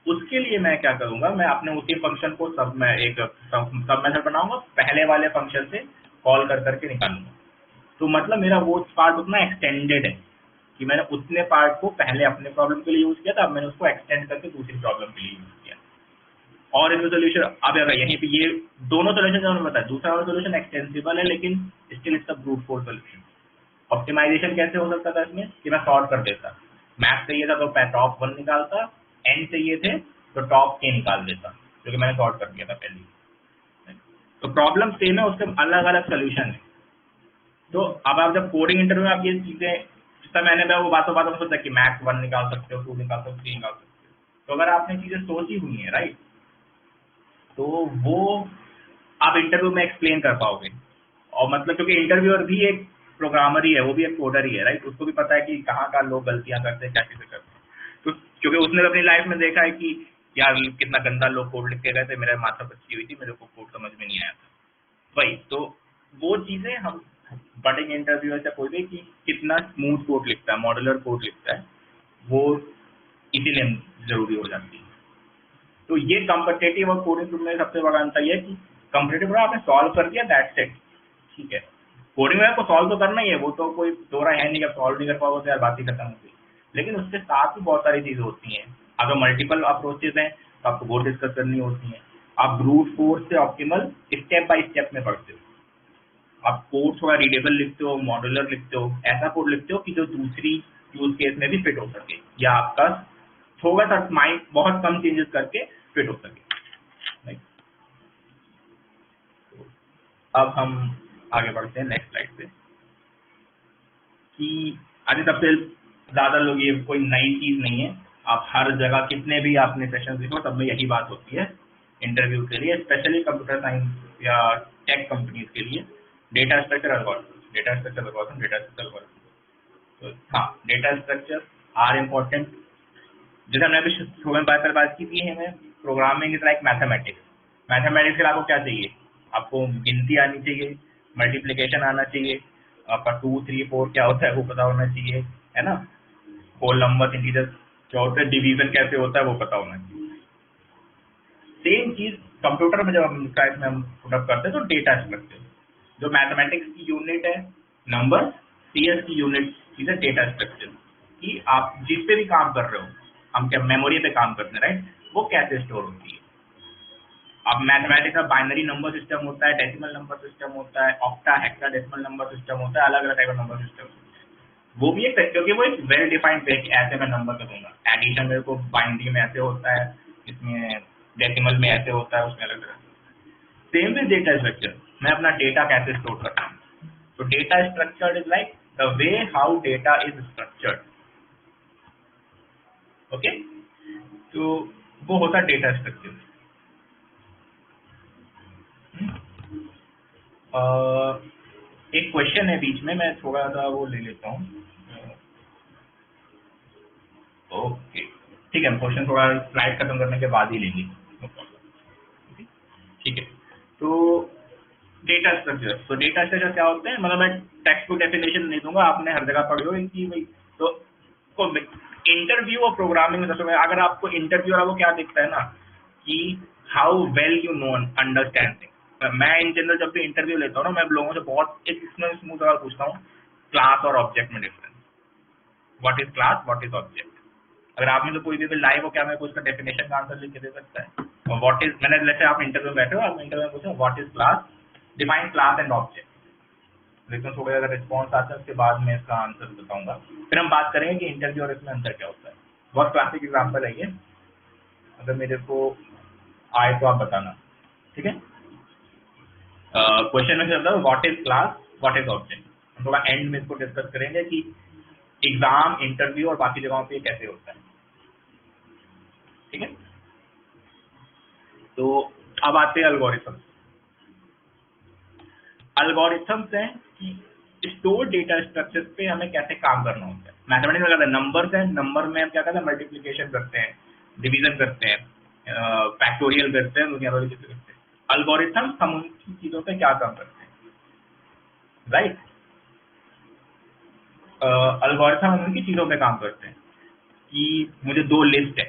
[SPEAKER 1] उसके लिए मैं क्या करूंगा, मैं अपने उसी फंक्शन को मैं एक सब मेथड बनाऊंगा, पहले वाले फंक्शन से कॉल कर करके निकालूंगा। तो मतलब मेरा वो पार्ट उतना एक्सटेंडेड है कि मैंने उतने पार्ट को पहले अपने प्रॉब्लम के लिए यूज किया था, अब मैंने उसको एक्सटेंड करके दूसरी प्रॉब्लम के लिए यूज किया। और इसमें सोल्यूशन अब अगर यहीं पे ये दोनों सोल्यूशन जो मैंने बताया, दूसरा वाला सोल्यूशन एक्सटेंसिबल है लेकिन स्टिल इसका ब्रूट फोर्स सोल्यूशन। ऑप्टिमाइजेशन कैसे हो सकता था इसमें कि मैं सॉर्ट कर देता, मैथ चाहिए था तो टॉप 1 निकालता, एन चाहिए थे तो टॉप के निकाल देता, क्योंकि मैंने सॉर्ट कर दिया था पहले। तो प्रॉब्लम सेम है, उसके अलग अलग सोल्यूशन है। तो अब आप जब कोडिंग इंटरव्यू में आप ये चीजें, जितना मैंने वो बातों बातों में सोचा कि मैथ 1 निकाल सकते हो, 2 निकाल सकते हो, 3 निकाल सकते हो, तो अगर आपने चीजें सोची हुई है राइट, तो वो आप इंटरव्यू में एक्सप्लेन कर पाओगे। और मतलब क्योंकि इंटरव्यूअर भी एक प्रोग्रामर ही है, वो भी एक कोडर ही है राइट, उसको भी पता है कि कहाँ कहाँ लोग गलतियां करते हैं, क्या चीजें करते हैं। तो क्योंकि उसने अपनी लाइफ में देखा है कि यार कितना गंदा लोग कोड लिख के गए थे, मेरे माथा पच्ची हुई थी, मेरे को कोड समझ में नहीं आया था वही। तो वो चीजें हम बडिंग इंटरव्यूअर से कोई भी कि कितना स्मूथ कोड लिखता है, मॉडुलर कोड लिखता है, वो इसीलिए जरूरी हो जाती है। तो ये कॉम्पिटिटिव और कोडिंग में सबसे बड़ा अंतर ये है कि कॉम्पिटिटिव में आपने सॉल्व कर दिया, दैट्स इट, ठीक है। कोडिंग में आपको सॉल्व तो करना ही है, वो तो कोई दो राय है नहीं, कि सॉल्व नहीं कर पाओगे तो यार बात ही खत्म हो गई। लेकिन उसके साथ भी बहुत सारी चीजें होती हैं। अगर मल्टीपल अप्रोचेज हैं तो आपको वो डिस्कस करनी होती हैं। आप ब्रूट फोर्स से ऑप्टिमल स्टेप बाय स्टेप में पढ़ते हो, आप कोड थोड़ा रीडेबल लिखते हो, मॉड्यूलर लिखते हो, ऐसा कोड लिखते हो कि जो दूसरी यूज केस में भी फिट हो सके, या आपका थोड़ा सा माइंड बहुत कम चेंजेस करके फिट हो सके। अब हम आगे बढ़ते हैं नेक्स्ट स्लाइड पे, कि आज सबसे ज्यादा लोग, ये कोई नई चीज नहीं है, आप हर जगह कितने भी आपने सेशन देखो सब में यही बात होती है इंटरव्यू के लिए, स्पेशली कंप्यूटर साइंस या टेक कंपनीज के लिए, data structure algorithm, data structure algorithm, data structure algorithm. तो हाँ, डेटा स्ट्रक्चर आर इम्पोर्टेंट। जैसे हमने अभी शुरू में बात की थी, हमें programming is like mathematics. Mathematics के लिए आपको क्या चाहिए, आपको गिनती आनी चाहिए, मल्टीप्लिकेशन आना चाहिए, आपका 2, 3, 4 क्या होता है वो पता होना चाहिए, है ना, होल नंबर, इंटीजर क्या होता है, डिवीजन कैसे होता है वो पता होना चाहिए। सेम चीज कंप्यूटर में जब हम साइंस में हम पुटअप करते हैं तो डेटा स्ट्रक्चर, जो मैथमेटिक्स की यूनिट है नंबर, सीएस की यूनिट चीज है डेटा स्ट्रक्चर, कि आप जिस पे भी काम कर रहे हो, हम क्या मेमोरी पे काम करते हैं राइट, वो कैसे स्टोर होती है। अब मैथमेटिक्स का बाइनरी नंबर सिस्टम होता है, डेसिमल नंबर सिस्टम होता है, ऑक्टा हेक्साडेसिमल नंबर सिस्टम होता है, अलग अलग टाइप का नंबर सिस्टम होता है। वो भी एक, क्योंकि वो एक वेल डिफाइंड है कि ऐसे मैं नंबर दूंगा, एडिशन मेरे को बाइनरी में ऐसे होता है, इसमें डेसिमल में ऐसे होता है, उसमें अलग अलग। सेम विद डेटा स्ट्रक्चर, मैं अपना डेटा कैसे स्टोर करता हूँ। तो data structure is like the way how data is structured, okay. तो वो होता है डेटा स्ट्रक्चर। एक क्वेश्चन है बीच में, मैं थोड़ा सा वो ले लेता हूँ। ओके, ठीक है, हम क्वेश्चन थोड़ा स्लाइड खत्म करने के बाद ही लेंगे, नो प्रॉब्लम, ठीक है। तो डेटा स्ट्रक्चर, तो डेटा स्ट्रक्चर क्या होते हैं, मतलब मैं टेक्स्ट बुक डेफिनेशन नहीं दूंगा, आपने हर जगह पढ़ी हो इनकी भाई। तो इंटरव्यू और प्रोग्रामिंग में सबसे, अगर आपको इंटरव्यू वो क्या दिखता है ना, कि how well you know understanding. मैं इन जनरल जब भी इंटरव्यू लेता हूँ ना, मैं लोगों से बहुत एक इसमें स्मूथ सवाल पूछता हूँ, क्लास और ऑब्जेक्ट में difference, what is class, what is object. अगर आप में तो कोई भी लाइव हो, क्या मेरे को उसका डेफिनेशन का आंसर लिख के दे सकता है। और व्हाट इज, मैंने जैसे आप इंटरव्यू में बैठे हो, आप इंटरव्यू में पूछो what is class, define class and object, लेकिन थोड़ा अगर रिस्पॉन्स आता है उसके बाद मैं इसका आंसर बताऊंगा। फिर हम बात करेंगे कि इंटरव्यू और इसमें अंतर क्या होता है। बहुत क्लासिक एग्जाम्पल है ये, अगर मेरे को आए तो आप बताना, ठीक है। क्वेश्चन में चलता है what is class, what is object. हम थोड़ा एंड में इसको डिस्कस करेंगे कि एग्जाम, इंटरव्यू और बाकी जगहों पे कैसे होता है, ठीक है। तो अब आते हैं एल्गोरिथम्स। एल्गोरिथम्स हैं कि स्टोर डेटा स्ट्रक्चर पे हमें कैसे काम करना होता है। मैथमेटिक्स में क्या है, नंबर्स हैं, नंबर में हम क्या करते हैं, मल्टीप्लिकेशन करते हैं, डिवीजन करते हैं, फैक्टोरियल करते हैं, दुनिया भर की चीजें करते हैं। एल्गोरिथम्स हम उनकी चीजों पे क्या काम करते हैं, राइट। एल्गोरिथम हम उनकी चीजों पे काम करते हैं, कि मुझे दो लिस्ट है।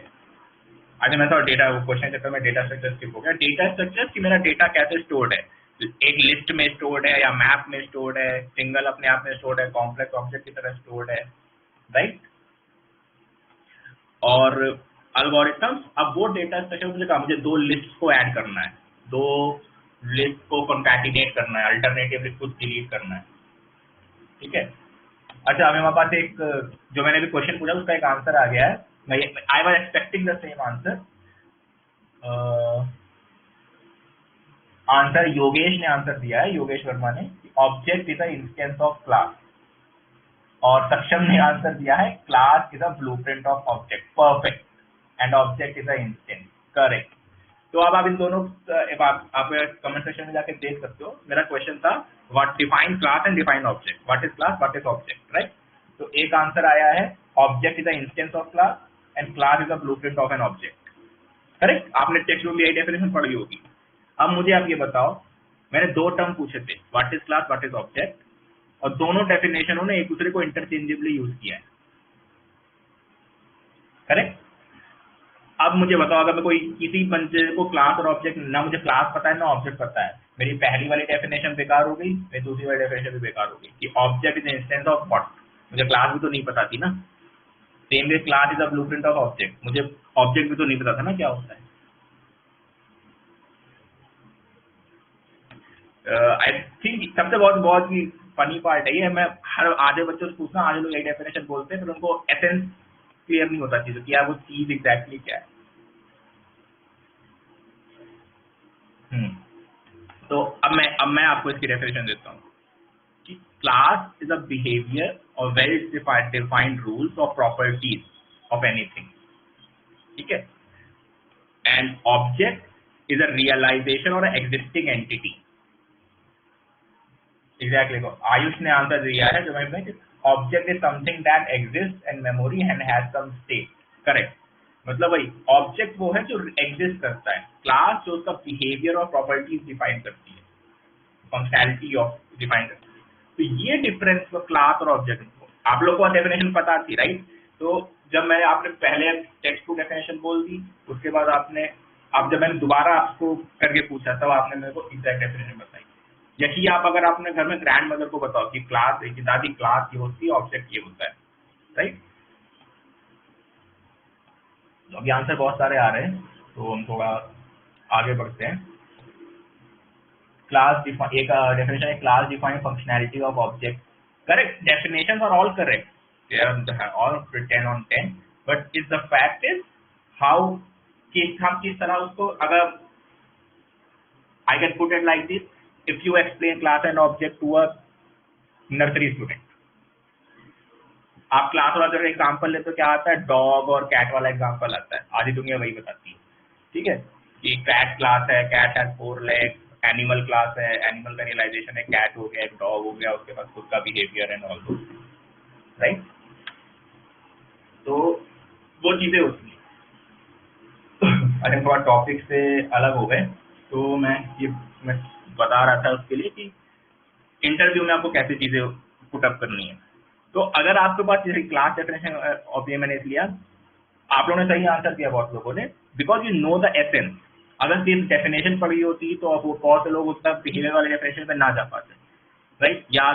[SPEAKER 1] अच्छा, मैं तो डेटा क्वेश्चन चक्कर में डेटा स्ट्रक्चर स्किप हो गया। डेटा स्ट्रक्चर कि मेरा डेटा कैसे स्टोर्ड है, एक लिस्ट में स्टोर्ड है, या मैप में स्टोर्ड है, सिंगल अपने आप में स्टोर्ड है, कॉम्प्लेक्स ऑब्जेक्ट की तरह स्टोर्ड है, राइट। और अल्गोरिथम्स, अब वो डेटा स्ट्रक्चर मुझे कहा मुझे दो लिस्ट को ऐड करना है, दो लिस्ट को कंकैटिनेट करना है, अल्टरनेटिव लिस्ट को डिलीट करना है, ठीक है। अच्छा, अभी हमारे पास एक जो मैंने अभी क्वेश्चन पूछा उसका एक आंसर आ गया है। मैं I was expecting the same answer. Answer Yogesh ने आंसर दिया है, योगेश वर्मा ने, object is a instance of class. और सक्षम ने आंसर दिया है class is a blueprint of object, perfect, and object is a instance, correct. तो अब आप इन दोनों आप कमेंट सेक्शन में जाके देख सकते हो। मेरा क्वेश्चन था what define class and define object, what is class, what is object, right. तो एक आंसर आया है object is a instance of class and class is a blueprint of an object, correct. आपने टेक्स्ट बुक में यही definition पढ़ी होगी। अब मुझे आप ये बताओ, मैंने दो टर्म पूछे थे, what is class, what is object, और दोनों डेफिनेशनों ने एक दूसरे को इंटरचेंजेबली यूज किया है, करेक्ट। अब मुझे बताओ, अगर मैं कोई किसी बंदे को क्लास और ऑब्जेक्ट, ना मुझे क्लास पता है ना ऑब्जेक्ट पता है, मेरी पहली वाली डेफिनेशन बेकार हो गई, मेरी दूसरी वाली डेफिनेशन भी बेकार हो गई कि object is instance of what. मुझे क्लास भी तो नहीं पता थी ना। Same way class is a blueprint of object, मुझे ऑब्जेक्ट भी तो नहीं पता था ना क्या होता है। आई थिंक सबसे बहुत बहुत ही फनी पार्ट है ये, मैं हर आधे बच्चों से पूछना, आधे लोग यही डेफिनेशन बोलते हैं, फिर उनको एसेंस क्लियर नहीं होता चीज़ कि यार वो चीज़ एग्जैक्टली क्या है। हम्म, तो अब मैं आपको इसकी डेफिनेशन देता हूँ कि क्लास इज अ बिहेवियर और वेल डिफाइंड रूल्स और प्रॉपर्टीज ऑफ एनीथिंग, ठीक है। And object is a realisation और एग्जिस्टिंग एंटिटी। एग्जैक्टली, आयुष ने आंसर दिया है जो मैं, object is something that exist in memory and has some state, correct. मतलब वही ऑब्जेक्ट वो है जो एग्जिस्ट करता है, क्लास जो उसका बिहेवियर और प्रॉपर्टीज डिफाइन करती है, फंक्शनैलिटी ऑफ डिफाइन करती है। तो ये डिफरेंस तो क्लास और ऑब्जेक्ट को आप लोग को डेफिनेशन पता थी, राइट। तो जब मैंने आपने पहले टेक्स्ट को डेफिनेशन बोल दी, उसके बाद आपने, अब जब मैंने दोबारा आपको करके पूछा तब आपने मेरे को एग्जैक्ट डेफिनेशन बताई। यही आप अगर अपने घर में ग्रैंड मदर को बताओ कि क्लास, एक दादी क्लास ये होती है, ऑब्जेक्ट ये होता है, राइट। तो अभी आंसर बहुत सारे आ रहे हैं, तो हम थोड़ा आगे बढ़ते हैं। क्लास एक डेफिनेशन है, class define functionality of object, correct. Definitions are all correct, they are all 10 on 10, but is the fact is how कि हम किस तरह उसको, अगर I can put it like this, if you explain class and object to a nursery student, आप class वाला example ले तो क्या आता है, डॉग और कैट वाला एग्जाम्पल आता है, आधी दुनिया वही बताती है, ठीक है। कि कैट क्लास है, cat has 4 legs, animal class है, एनिमल का रियलाइजेशन है, कैट हो गया, एक डॉग हो गया, उसके पास खुद का बिहेवियर एंड ऑल दो, राइट। तो वो चीजें होती हैं। अरे थोड़ा टॉपिक से अलग हो गए, तो मैं बता रहा था उसके लिए कि इंटरव्यू में आपको कैसी चीजें पुटअप करनी है। तो अगर आपके पास जैसे क्लास डेफिनेशन ऑफ ये मैंने इसलिए, आप लोगों ने सही आंसर दिया बहुत लोगों ने, because you know the essence. अगर सिर्फ डेफिनेशन पढ़ी होती तो अब वो बहुत से लोग उतना बिहेवियर वाले डेफिनेशन पे ना जा पाते, राइट। या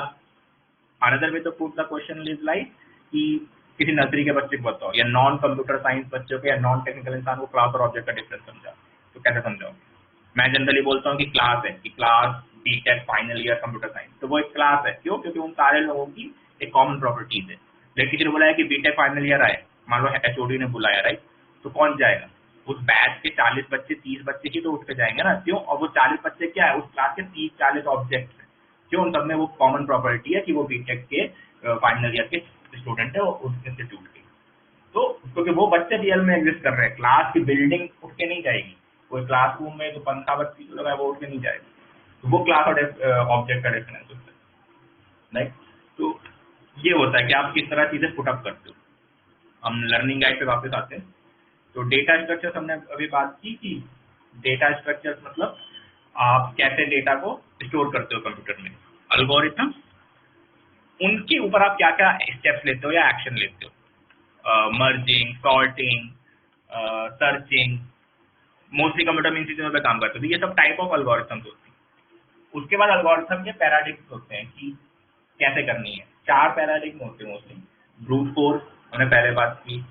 [SPEAKER 1] अनदर वे तो put the question is like कि किसी नर्सरी के बच्चे को बताओ, या नॉन कंप्यूटर साइंस बच्चों को, या नॉन टेक्निकल इंसान को क्लास और ऑब्जेक्ट का डिफरेंस समझाओ, तो कैसे समझाओ। मैं जनरली बोलता हूँ कि क्लास है, कि class BTech final year computer science, तो वो एक क्लास है, क्यों, क्योंकि उन सारे लोगों की एक कॉमन प्रॉपर्टीज है। लेकिन किसी ने बोला है कि बीटेक फाइनल ईयर आए, मान लो एचओडी ने बुलाया, राइट, तो कौन जाएगा, उस बैच के 40 बच्चे 30 बच्चे ही तो उठ के जाएंगे ना, क्यों। और वो 40 बच्चे क्या है, उस क्लास के 30-40 ऑब्जेक्ट है, क्यों, उन सब में वो कॉमन प्रॉपर्टी है कि वो बीटेक के फाइनल ईयर के स्टूडेंट है उस इंस्टीट्यूट के। तो क्योंकि वो बच्चे रियल में एग्जिस्ट कर रहे हैं, क्लास की बिल्डिंग उठ के नहीं जाएगी, कोई क्लासरूम में जो पंखा बत्ती लगा है वो उठ के नहीं जाएगा, तो वो क्लास और ऑब्जेक्ट का डिफरेंस होता है, राइट। तो ये होता है कि आप किस तरह चीजें पुटअप करते हो। हम लर्निंग गाइड पे वापस आते हैं। तो डेटा स्ट्रक्चर हमने अभी बात की कि डेटा स्ट्रक्चर मतलब आप कैसे डेटा को स्टोर करते हो कंप्यूटर में। अल्गोरिथम, उनके ऊपर आप क्या क्या स्टेप्स लेते हो या एक्शन लेते हो, merging, sorting, searching, mostly computer में इन चीजों पे काम करते हैं, तो ये सब टाइप ऑफ अल्गोरिथम्स होती है। उसके बाद अल्गोरिथम के पैराडिग्म्स होते हैं कि कैसे करनी है। 4 पैराडिग्म होते हैं मोस्टली। ब्रूट फोर्स हमने पहले बात की,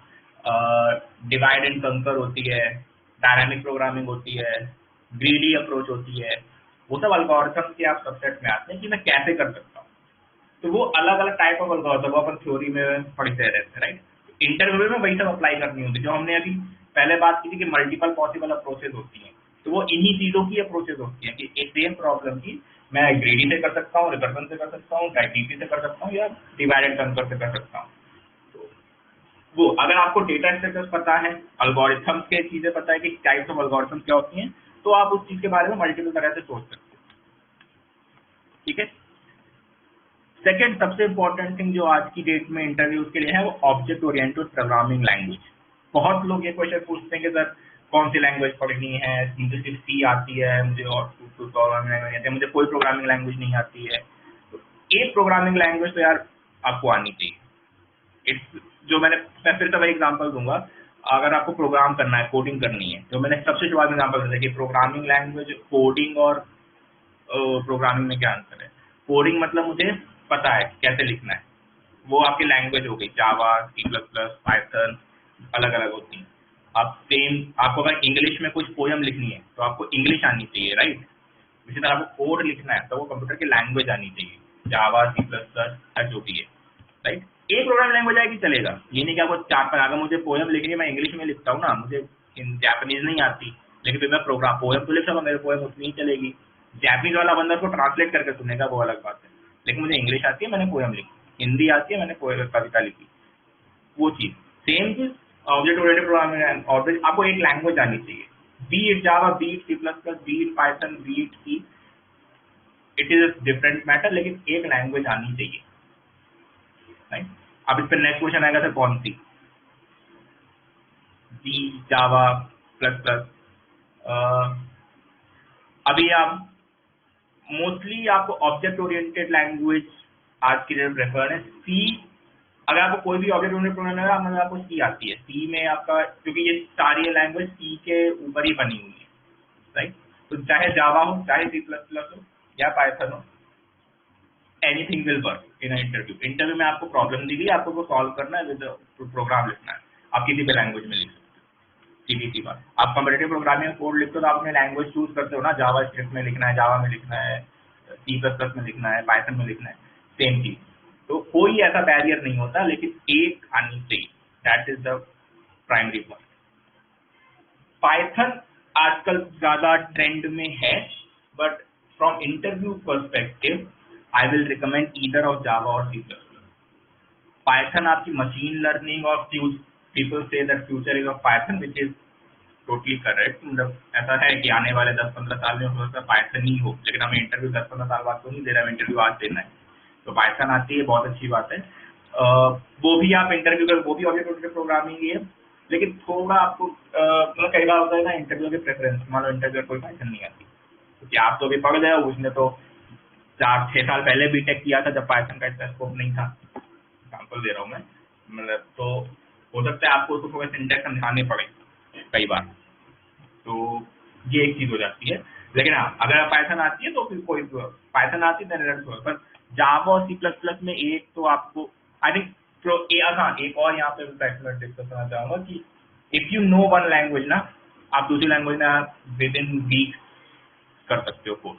[SPEAKER 1] डिवाइड एंड कंकर होती है, डायनामिक प्रोग्रामिंग होती है, ग्रीडी अप्रोच होती है। वो सब एल्गोरिथम के आप सबसेट में आते हैं कि मैं कैसे कर सकता हूँ। तो वो अलग अलग टाइप ऑफ एल्गोरिथम वो अपन थ्योरी में पढ़ते रहते हैं, राइट। इंटरव्यू में वही सब अप्लाई करनी होती है जो हमने अभी पहले बात की थी कि मल्टीपल पॉसिबल अप्रोचेज होती हैं। तो वो इन्हीं चीजों की अप्रोचेज होती हैं कि एक सेम प्रॉब्लम की मैं ग्रीडी से कर सकता हूँ, रिकर्सन से कर सकता हूँ, टाइपीसी से कर सकता हूँ, या डिवाइड एंड कंकर से कर सकता हूँ। तो वो अगर आपको डेटा स्ट्रक्चर्स पता है, एल्गोरिथम्स के चीजें पता है कि टाइप्स ऑफ एल्गोरिथम्स क्या होती हैं, तो आप उस चीज के बारे में मल्टीपल तरह से सोच सकते हो। ठीक है। सेकेंड सबसे इंपॉर्टेंट थिंग जो आज की डेट में इंटरव्यूज के लिए है वो ऑब्जेक्ट ओरिएंटेड प्रोग्रामिंग लैंग्वेज। बहुत लोग ये क्वेश्चन पूछते हैं कि सर कौन सी लैंग्वेज पढ़नी है, मुझे सिर्फ सी आती है, मुझे और प्रोग्रामिंग लैंग्वेज आती है, मुझे कोई प्रोग्रामिंग लैंग्वेज नहीं आती है। तो एक प्रोग्रामिंग लैंग्वेज तो यार आपको आनी चाहिए। जो मैं फिर से वही एग्जांपल दूंगा। अगर आपको प्रोग्राम करना है, कोडिंग करनी है, तो मैंने सबसे शुरुआत में एग्जांपल दिया कि प्रोग्रामिंग लैंग्वेज, कोडिंग और प्रोग्रामिंग में क्या अंतर है। कोडिंग मतलब मुझे पता है कैसे लिखना है, वो आपकी लैंग्वेज हो गई, जावा, सी प्लस प्लस, पाइथन, अलग अलग होती हैं। आप सेम आपको अगर इंग्लिश में कुछ पोयम लिखनी है तो आपको इंग्लिश आनी चाहिए, राइट। इसी तरह आपको कोड लिखना है तो वो कंप्यूटर की लैंग्वेज आनी चाहिए, जावा, सी प्लस प्लस, जो भी है, राइट। एक प्रोग्राम लैंग्वेज आएगी चलेगा, ये नहीं कि आपको चार पर अगर मुझे पोयम लिखनी है, मैं इंग्लिश में लिखता हूँ ना, मुझे जापानीज नहीं आती, लेकिन फिर मैं प्रोग्राम पोयम तो लिख सकूँ, मेरे पोयम उतनी ही चलेगी। जापानीज वाला बंदा उसको ट्रांसलेट करके सुनेगा, वो अलग बात है। लेकिन मुझे इंग्लिश आती है, मैंने पोयम लिखी, हिंदी आती है, मैंने कविता लिखी, वो चीज सेम चीज। ऑब्जेक्ट ओरिएंटेड प्रोग्रामिंग, ऑब्जेक्ट आपको एक लैंग्वेज आनी चाहिए, be it Java, be it C plus plus, be it Python, be it C, it is different matter, लेकिन एक लैंग्वेज आनी चाहिए, राइट। अब इस पर नेक्स्ट क्वेश्चन आएगा सर कौन सी, सी, जावा, प्लस प्लस। अभी आप मोस्टली आपको ऑब्जेक्ट ओरिएंटेड लैंग्वेज आज की डेट प्रेफर है। सी, अगर आपको कोई भी ऑब्जेक्ट ओरिएंटेड प्रोग्राम है मतलब आपको सी आती है, सी में आपका, क्योंकि ये सारी लैंग्वेज सी के ऊपर ही बनी हुई है, राइट। तो चाहे जावा हो, चाहे सी प्लस प्लस हो, या पाइथन हो, anything will work in interview. Interview में आपको प्रॉब्लम दी गई, आपको वो सॉल्व करना है, विद प्रोग्राम लिखना है, आप किसी भी लैंग्वेज में लिख सकते हो, सीधी सी बात। आप कम्पिटिटिव प्रोग्रामिंग कोड लिखते हो तो आप अपने लैंग्वेज चूज करते हो ना, जावा स्क्रिप्ट में लिखना है, जावा में लिखना है, सी प्लस प्लस में लिखना है, पाइथन में लिखना है, सेम चीज। तो कोई ऐसा बैरियर नहीं होता, लेकिन एक आनी चाहिए, that is the primary point. Python आजकल ज्यादा ट्रेंड में है, but from interview perspective I will recommend either of Java और सी प्लस प्लस। पाइथन आपकी मशीन लर्निंग और people say that future is of Python, which is totally correct. मतलब ऐसा है कि आने वाले 10-15 साल में हो सकता है पाइथन ही हो, लेकिन हमें इंटरव्यू 10-15 साल बाद तो नहीं दे रहा, हमें इंटरव्यू आज देना है। तो पाइथन आती है, बहुत अच्छी बात है। वो भी आप इंटरव्यू कर, वो भी ऑब्जेक्ट ओरिएंटेड प्रोग्रामिंग ही है, लेकिन थोड़ा आपको मतलब कई बार होता है ना इंटरव्यू के प्रेफरेंस, मान लो इंटरव्यू कोई पाइथन नहीं आती, क्योंकि आप तो अभी पढ़ गए हो, उसने तो 4-6 साल पहले बीटेक किया था जब पाइथन का इतना स्कोप नहीं था, एग्जाम्पल दे रहा हूँ मैं। मतलब तो हो सकता है आपको उसको थोड़ा सिंटैक्स समझाने पड़े कई बार, तो ये एक चीज हो जाती है। लेकिन हाँ, अगर पाइथन आती है तो फिर कोई, पाइथन आती है तो, पर जावा और सी प्लस प्लस में एक तो आपको आई थिंक हाँ, एक और यहाँ पे मैं डिस्कस करना चाहूंगा कि if you know one language ना, आप दूसरी लैंग्वेज में आप विद इन वीक कर सकते हो कोर्स।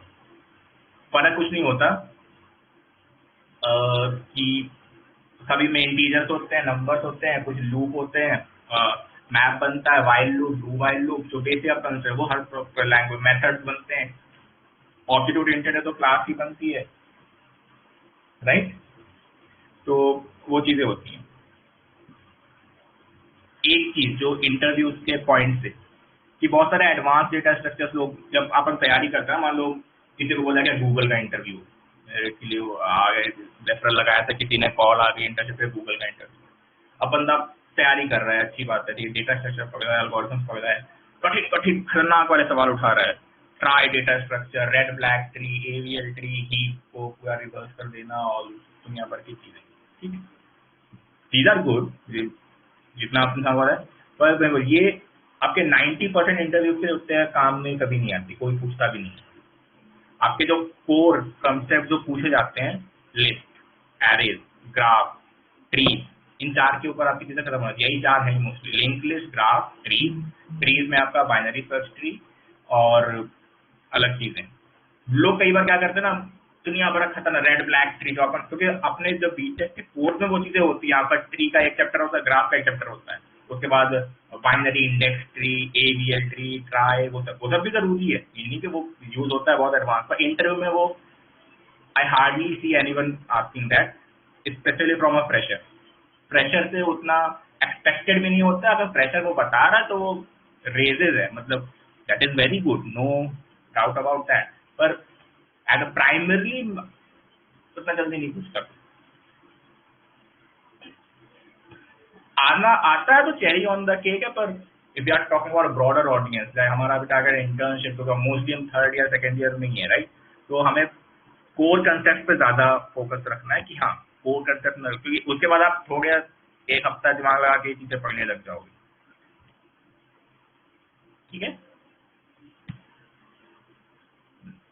[SPEAKER 1] फर्क कुछ नहीं होता कि सभी में इंटीजर्स होते हैं, नंबर्स होते हैं, कुछ लूप होते हैं, मैप बनता है, while loop, do while loop, जो बेसिक आप बनते हैं वो हर लैंग्वेज मेथड्स बनते हैं। ऑब्जेक्ट ओरिएंटेड है तो क्लास ही बनती है, राइट। तो वो चीजें होती हैं। एक चीज जो इंटरव्यूज के पॉइंट से कि बहुत सारे एडवांस डेटा स्ट्रक्चर्स लोग जब अपन तैयारी करते हैं, मान लो किसी को बोला गया गूगल का इंटरव्यू, मेरे के लिए वो आ गए, रेफरल लगाया था, किसी ने कॉल आ गई इंटरव्यू पे, गूगल का इंटरव्यू। अब बंदा तैयारी कर रहा है, अच्छी बात है, डेटा स्ट्रक्चर पढ़ रहा है, एल्गोरिथम्स पढ़ रहा है, कठिन कठिन खतरनाक वाले सवाल उठा रहा है, try data structure, red black tree, AVL tree, heap को पूरा रिवर्स कर देना, और दुनिया भर की चीजें, ठीक है, दीज आर गुड, जितना आपने सवाल है। पर ये आपके 90% इंटरव्यू के उत्तर काम में कभी नहीं आती, कोई पूछता भी नहीं। आपके जो कोर कंसेप्ट जो पूछे जाते हैं, लिस्ट, एरेज, ग्राफ, ट्री, इन 4 के ऊपर आपकी चीजें खत्म हो जाती है। यही 4 है mostly, link list, graph, trees में आपका बाइनरी सर्च ट्री और अलग चीजें। लोग कई बार क्या करते हैं ना, दुनिया भर खतरनाक रेड ब्लैक ट्री जो अपन, क्योंकि अपने जो बीटेक के कोर्स में वो चीजें होती है, यहाँ पर ट्री का एक चैप्टर होता है, ग्राफ का एक चैप्टर होता है, उसके बाद binary index tree, AVL tree, try, वो सब भी जरूरी है, ये नहीं कि वो यूज होता है बहुत एडवांस, पर इंटरव्यू में वो I hardly see anyone asking that, specially from a fresher. Fresher से उतना एक्सपेक्टेड भी नहीं होता, अगर फ्रेशर वो बता रहा है तो वो रेजेज है, मतलब that is very good, no doubt about that, पर एज अ प्राइमरली उतना जल्दी नहीं पूछता। आना आता है तो चेरी ऑन द केक है, पर if you are talking about broader audience, हमारा भी टारगेट इंटर्नशिप तो मोस्टली हम 3rd ईयर 2nd ईयर में ही है, राइट, तो हमें कोर कंसेप्ट पे ज्यादा फोकस रखना है कि हाँ कोर कंसेप्ट, क्योंकि उसके बाद आप थोड़े 1 हफ्ता दिमाग लगा के चीजें पढ़ने लग जाओगे। ठीक है,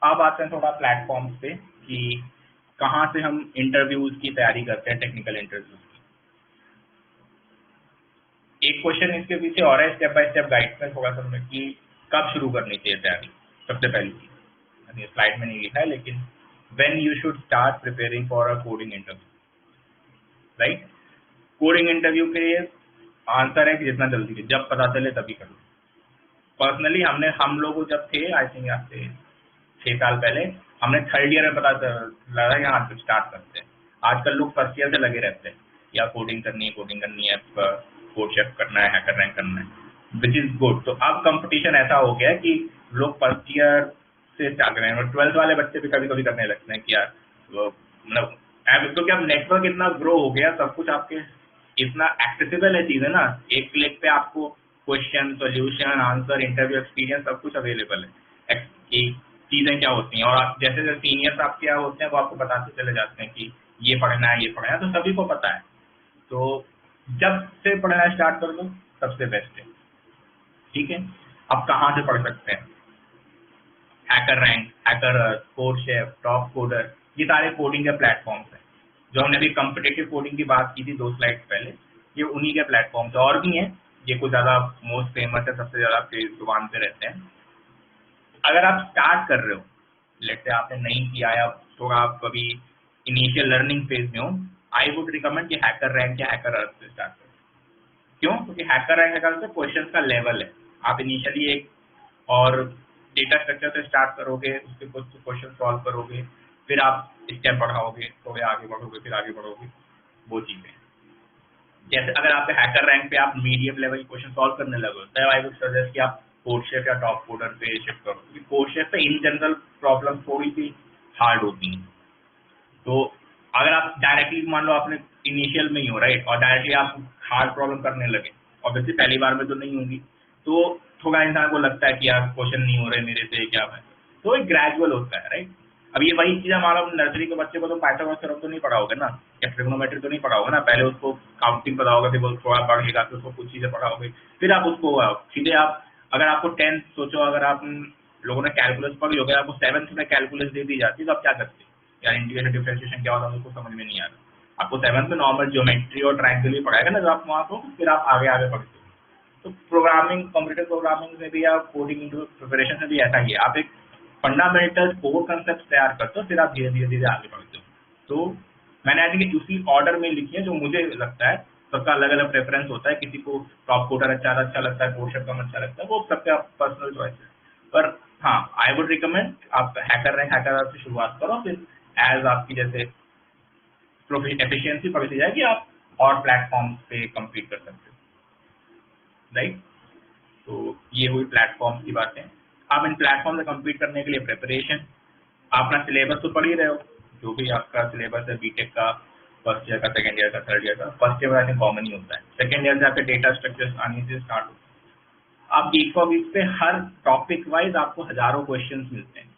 [SPEAKER 1] अब आते हैं थोड़ा प्लेटफॉर्म्स पे कि कहाँ से हम इंटरव्यूज की तैयारी करते हैं, टेक्निकल इंटरव्यूज की। एक क्वेश्चन इसके पीछे और है, स्टेप बाय स्टेप गाइड में थोड़ा सा कि कब शुरू करनी चाहिए तैयारी। सबसे पहली चीज स्लाइड में नहीं लिखा है, लेकिन when you should start preparing for a coding interview, right. Coding interview के आंसर है कि जितना जल्दी, जब पता चले तभी करो। पर्सनली हम लोग जब थे, आई थिंक यहाँ से 6 साल पहले, हमने 3rd ईयर में पता लगा यहाँ से स्टार्ट करते हैं। आजकल लोग 1st ईयर से लगे रहते हैं, या कोडिंग करनी है, कोड शेफ करना है, हैकर रैंक करना है, विच इज गुड। तो अब कंपटीशन ऐसा हो गया है कि लोग 1st ईयर से स्टार्ट कर रहे हैं, और 12th वाले बच्चे भी कभी कभी करने लगते हैं कि यार मतलब, क्योंकि अब नेटवर्क इतना ग्रो हो गया, सब कुछ आपके इतना एक्सेसिबल है चीजें ना, एक क्लिक पे आपको question, solution, answer, interview experience सब कुछ अवेलेबल है कि चीजें क्या होती हैं, और आप जैसे जैसे सीनियर्स आपके यहाँ होते हैं वो आपको बताते चले जाते हैं कि ये पढ़ना है, ये पढ़ना है, तो सभी को पता है। तो जब से पढ़ना स्टार्ट कर दो सबसे बेस्ट है। ठीक है, आप कहाँ से पढ़ सकते हैं? Hacker rank, hacker, CodeChef, top coder, ये सारे कोडिंग के प्लेटफॉर्म्स हैं। जो हमने अभी कम्पिटेटिव कोडिंग की बात की थी 2 स्लाइड्स पहले, ये उन्हीं के प्लेटफॉर्म्स और भी हैं, ये कुछ ज़्यादा मोस्ट फेमस है, सबसे ज़्यादा जुबान पे रहते हैं। अगर आप स्टार्ट कर रहे हो, लेट्स से आपने नहीं किया या तो आप अभी इनिशियल लर्निंग फेज में हो, आई वुड रिकमेंड कि हैकर रैंक या हैकर अर्थ से स्टार्ट करो। क्यों? क्योंकि हैकर रैंक हैकर से क्वेश्चन का लेवल है, आप इनिशियली एक और डेटा स्ट्रक्चर से स्टार्ट करोगे, उसके कुछ क्वेश्चन सॉल्व करोगे, फिर आप स्टेप बढ़ाओगे, थोड़े आगे बढ़ोगे, फिर आगे बढ़ोगे, वो चीज़ें। जैसे अगर आप हैकर रैंक पे आप मीडियम लेवल क्वेश्चन सॉल्व करने लगो, तो आई वुड सजेस्ट कि आप कोडशेफ या टॉप कोडर पे शिफ्ट करो, क्योंकि कोडशेफ पे इन जनरल प्रॉब्लम थोड़ी सी हार्ड होती हैं। तो अगर आप डायरेक्टली मान लो आपने इनिशियल में ही हो, राइट, और डायरेक्टली आप हार्ड प्रॉब्लम करने लगे, ऑब्वियसली पहली बार में तो नहीं होगी, तो थोड़ा इंसान को लगता है कि यार क्वेश्चन नहीं हो रहे मेरे से, क्या है, तो एक ग्रेजुअल होता है, राइट। अब ये वही चीज़ हमारा नर्सरी के बच्चे को तो पाइथागोरस थ्योरम तो नहीं पढ़ाओगे ना, या ट्रिग्नोमेट्री तो नहीं पढ़ाओगे ना, पहले उसको काउंटिंग पढ़ाओगे, फिर वो थोड़ा पढ़ेगा, फिर उसको कुछ चीज़ें पढ़ाओगे, फिर आप उसको सीधे आप, अगर आपको 10th सोचो, अगर आप लोगों ने कैलकुलस पढ़ी होगी, आपको 7th में कैलकुलस दे दी जाती है, तो आप क्या करते? यार इंटीग्रेशन डिफरेंशिएशन क्या होता है उसको समझ में नहीं आ रहा, आपको 7th में नॉर्मल ज्योमेट्री और ट्रायंगल ही पढ़ाएगा ना, जब आप वहाँ को फिर आप आगे आगे बढ़ते हो। तो प्रोग्रामिंग, कंप्यूटर प्रोग्रामिंग में भी या कोडिंग प्रिपरेशन में भी ऐसा ही है, आप एक फंडामेंटल कोर कंसेप्ट तैयार करते हो, फिर आप धीरे धीरे धीरे आगे बढ़ते हो। तो मैंने आई थिंक उसी ऑर्डर में लिखी है जो मुझे लगता है, सबका अलग अलग प्रेफरेंस होता है, किसी को टॉप कोडर अच्छा लगता है, कोड कम अच्छा लगता है, वो सबका पर्सनल चॉइस है। पर हाँ, आई वुड रिकमेंड आप हैकर रैंक, हैकर से शुरुआत करो, फिर एज आपकी जैसे एफिशिएंसी बढ़ती जाएगी, आप और प्लेटफॉर्म पे कम्पीट कर सकते हो, राइट। तो ये हुई प्लेटफॉर्म की बातें। आप इन प्लेटफॉर्म से कम्पीट करने के लिए प्रिपरेशन, आप अपना सिलेबस तो पढ़ ही रहे हो, जो भी आपका सिलेबस है बीटेक का, 1st ईयर का, 2nd ईयर का, 3rd ईयर का। 1st ईयर में आई थिंक कॉमन ही होता है, 2nd ईयर से आपके डेटा स्ट्रक्चर्स आने से स्टार्ट होते हैं। आप वीक पे हर टॉपिक वाइज आपको हजारों क्वेश्चन मिलते हैं,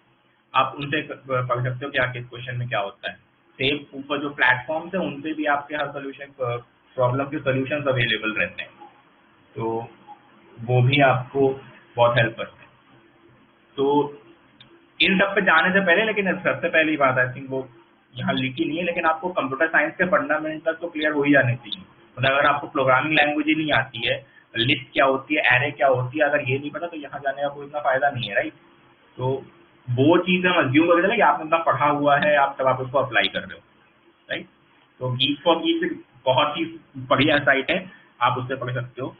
[SPEAKER 1] आप उनसे पढ़ सकते हो कि आखिर क्वेश्चन में क्या होता है। सेम ऊपर जो प्लेटफॉर्म्स है उन पे भी आपके हर सोल्यूशन, प्रॉब्लम के सोल्यूशन अवेलेबल रहते हैं, तो वो भी आपको बहुत हेल्प करते हैं। तो इन सब पे जाने से पहले, लेकिन सबसे पहली बात आई थिंक वो यहाँ लिखी नहीं है, लेकिन आपको कंप्यूटर साइंस के फंडामेंटल तो क्लियर हो ही जाने चाहिए। मतलब अगर आपको प्रोग्रामिंग लैंग्वेज ही नहीं आती है, लिस्ट क्या होती है, एरे क्या होती है, अगर ये नहीं पता तो यहाँ जाने का कोई इतना फायदा नहीं है, राइट। तो वो चीज़ हम अज्यूम कर लेते कि आपने इतना पढ़ा हुआ है, आप तब आप उसको अप्लाई कर रहे हो, राइट। तो गीक फॉर गीक बहुत ही बढ़िया साइट है, आप उससे पढ़ सकते हो।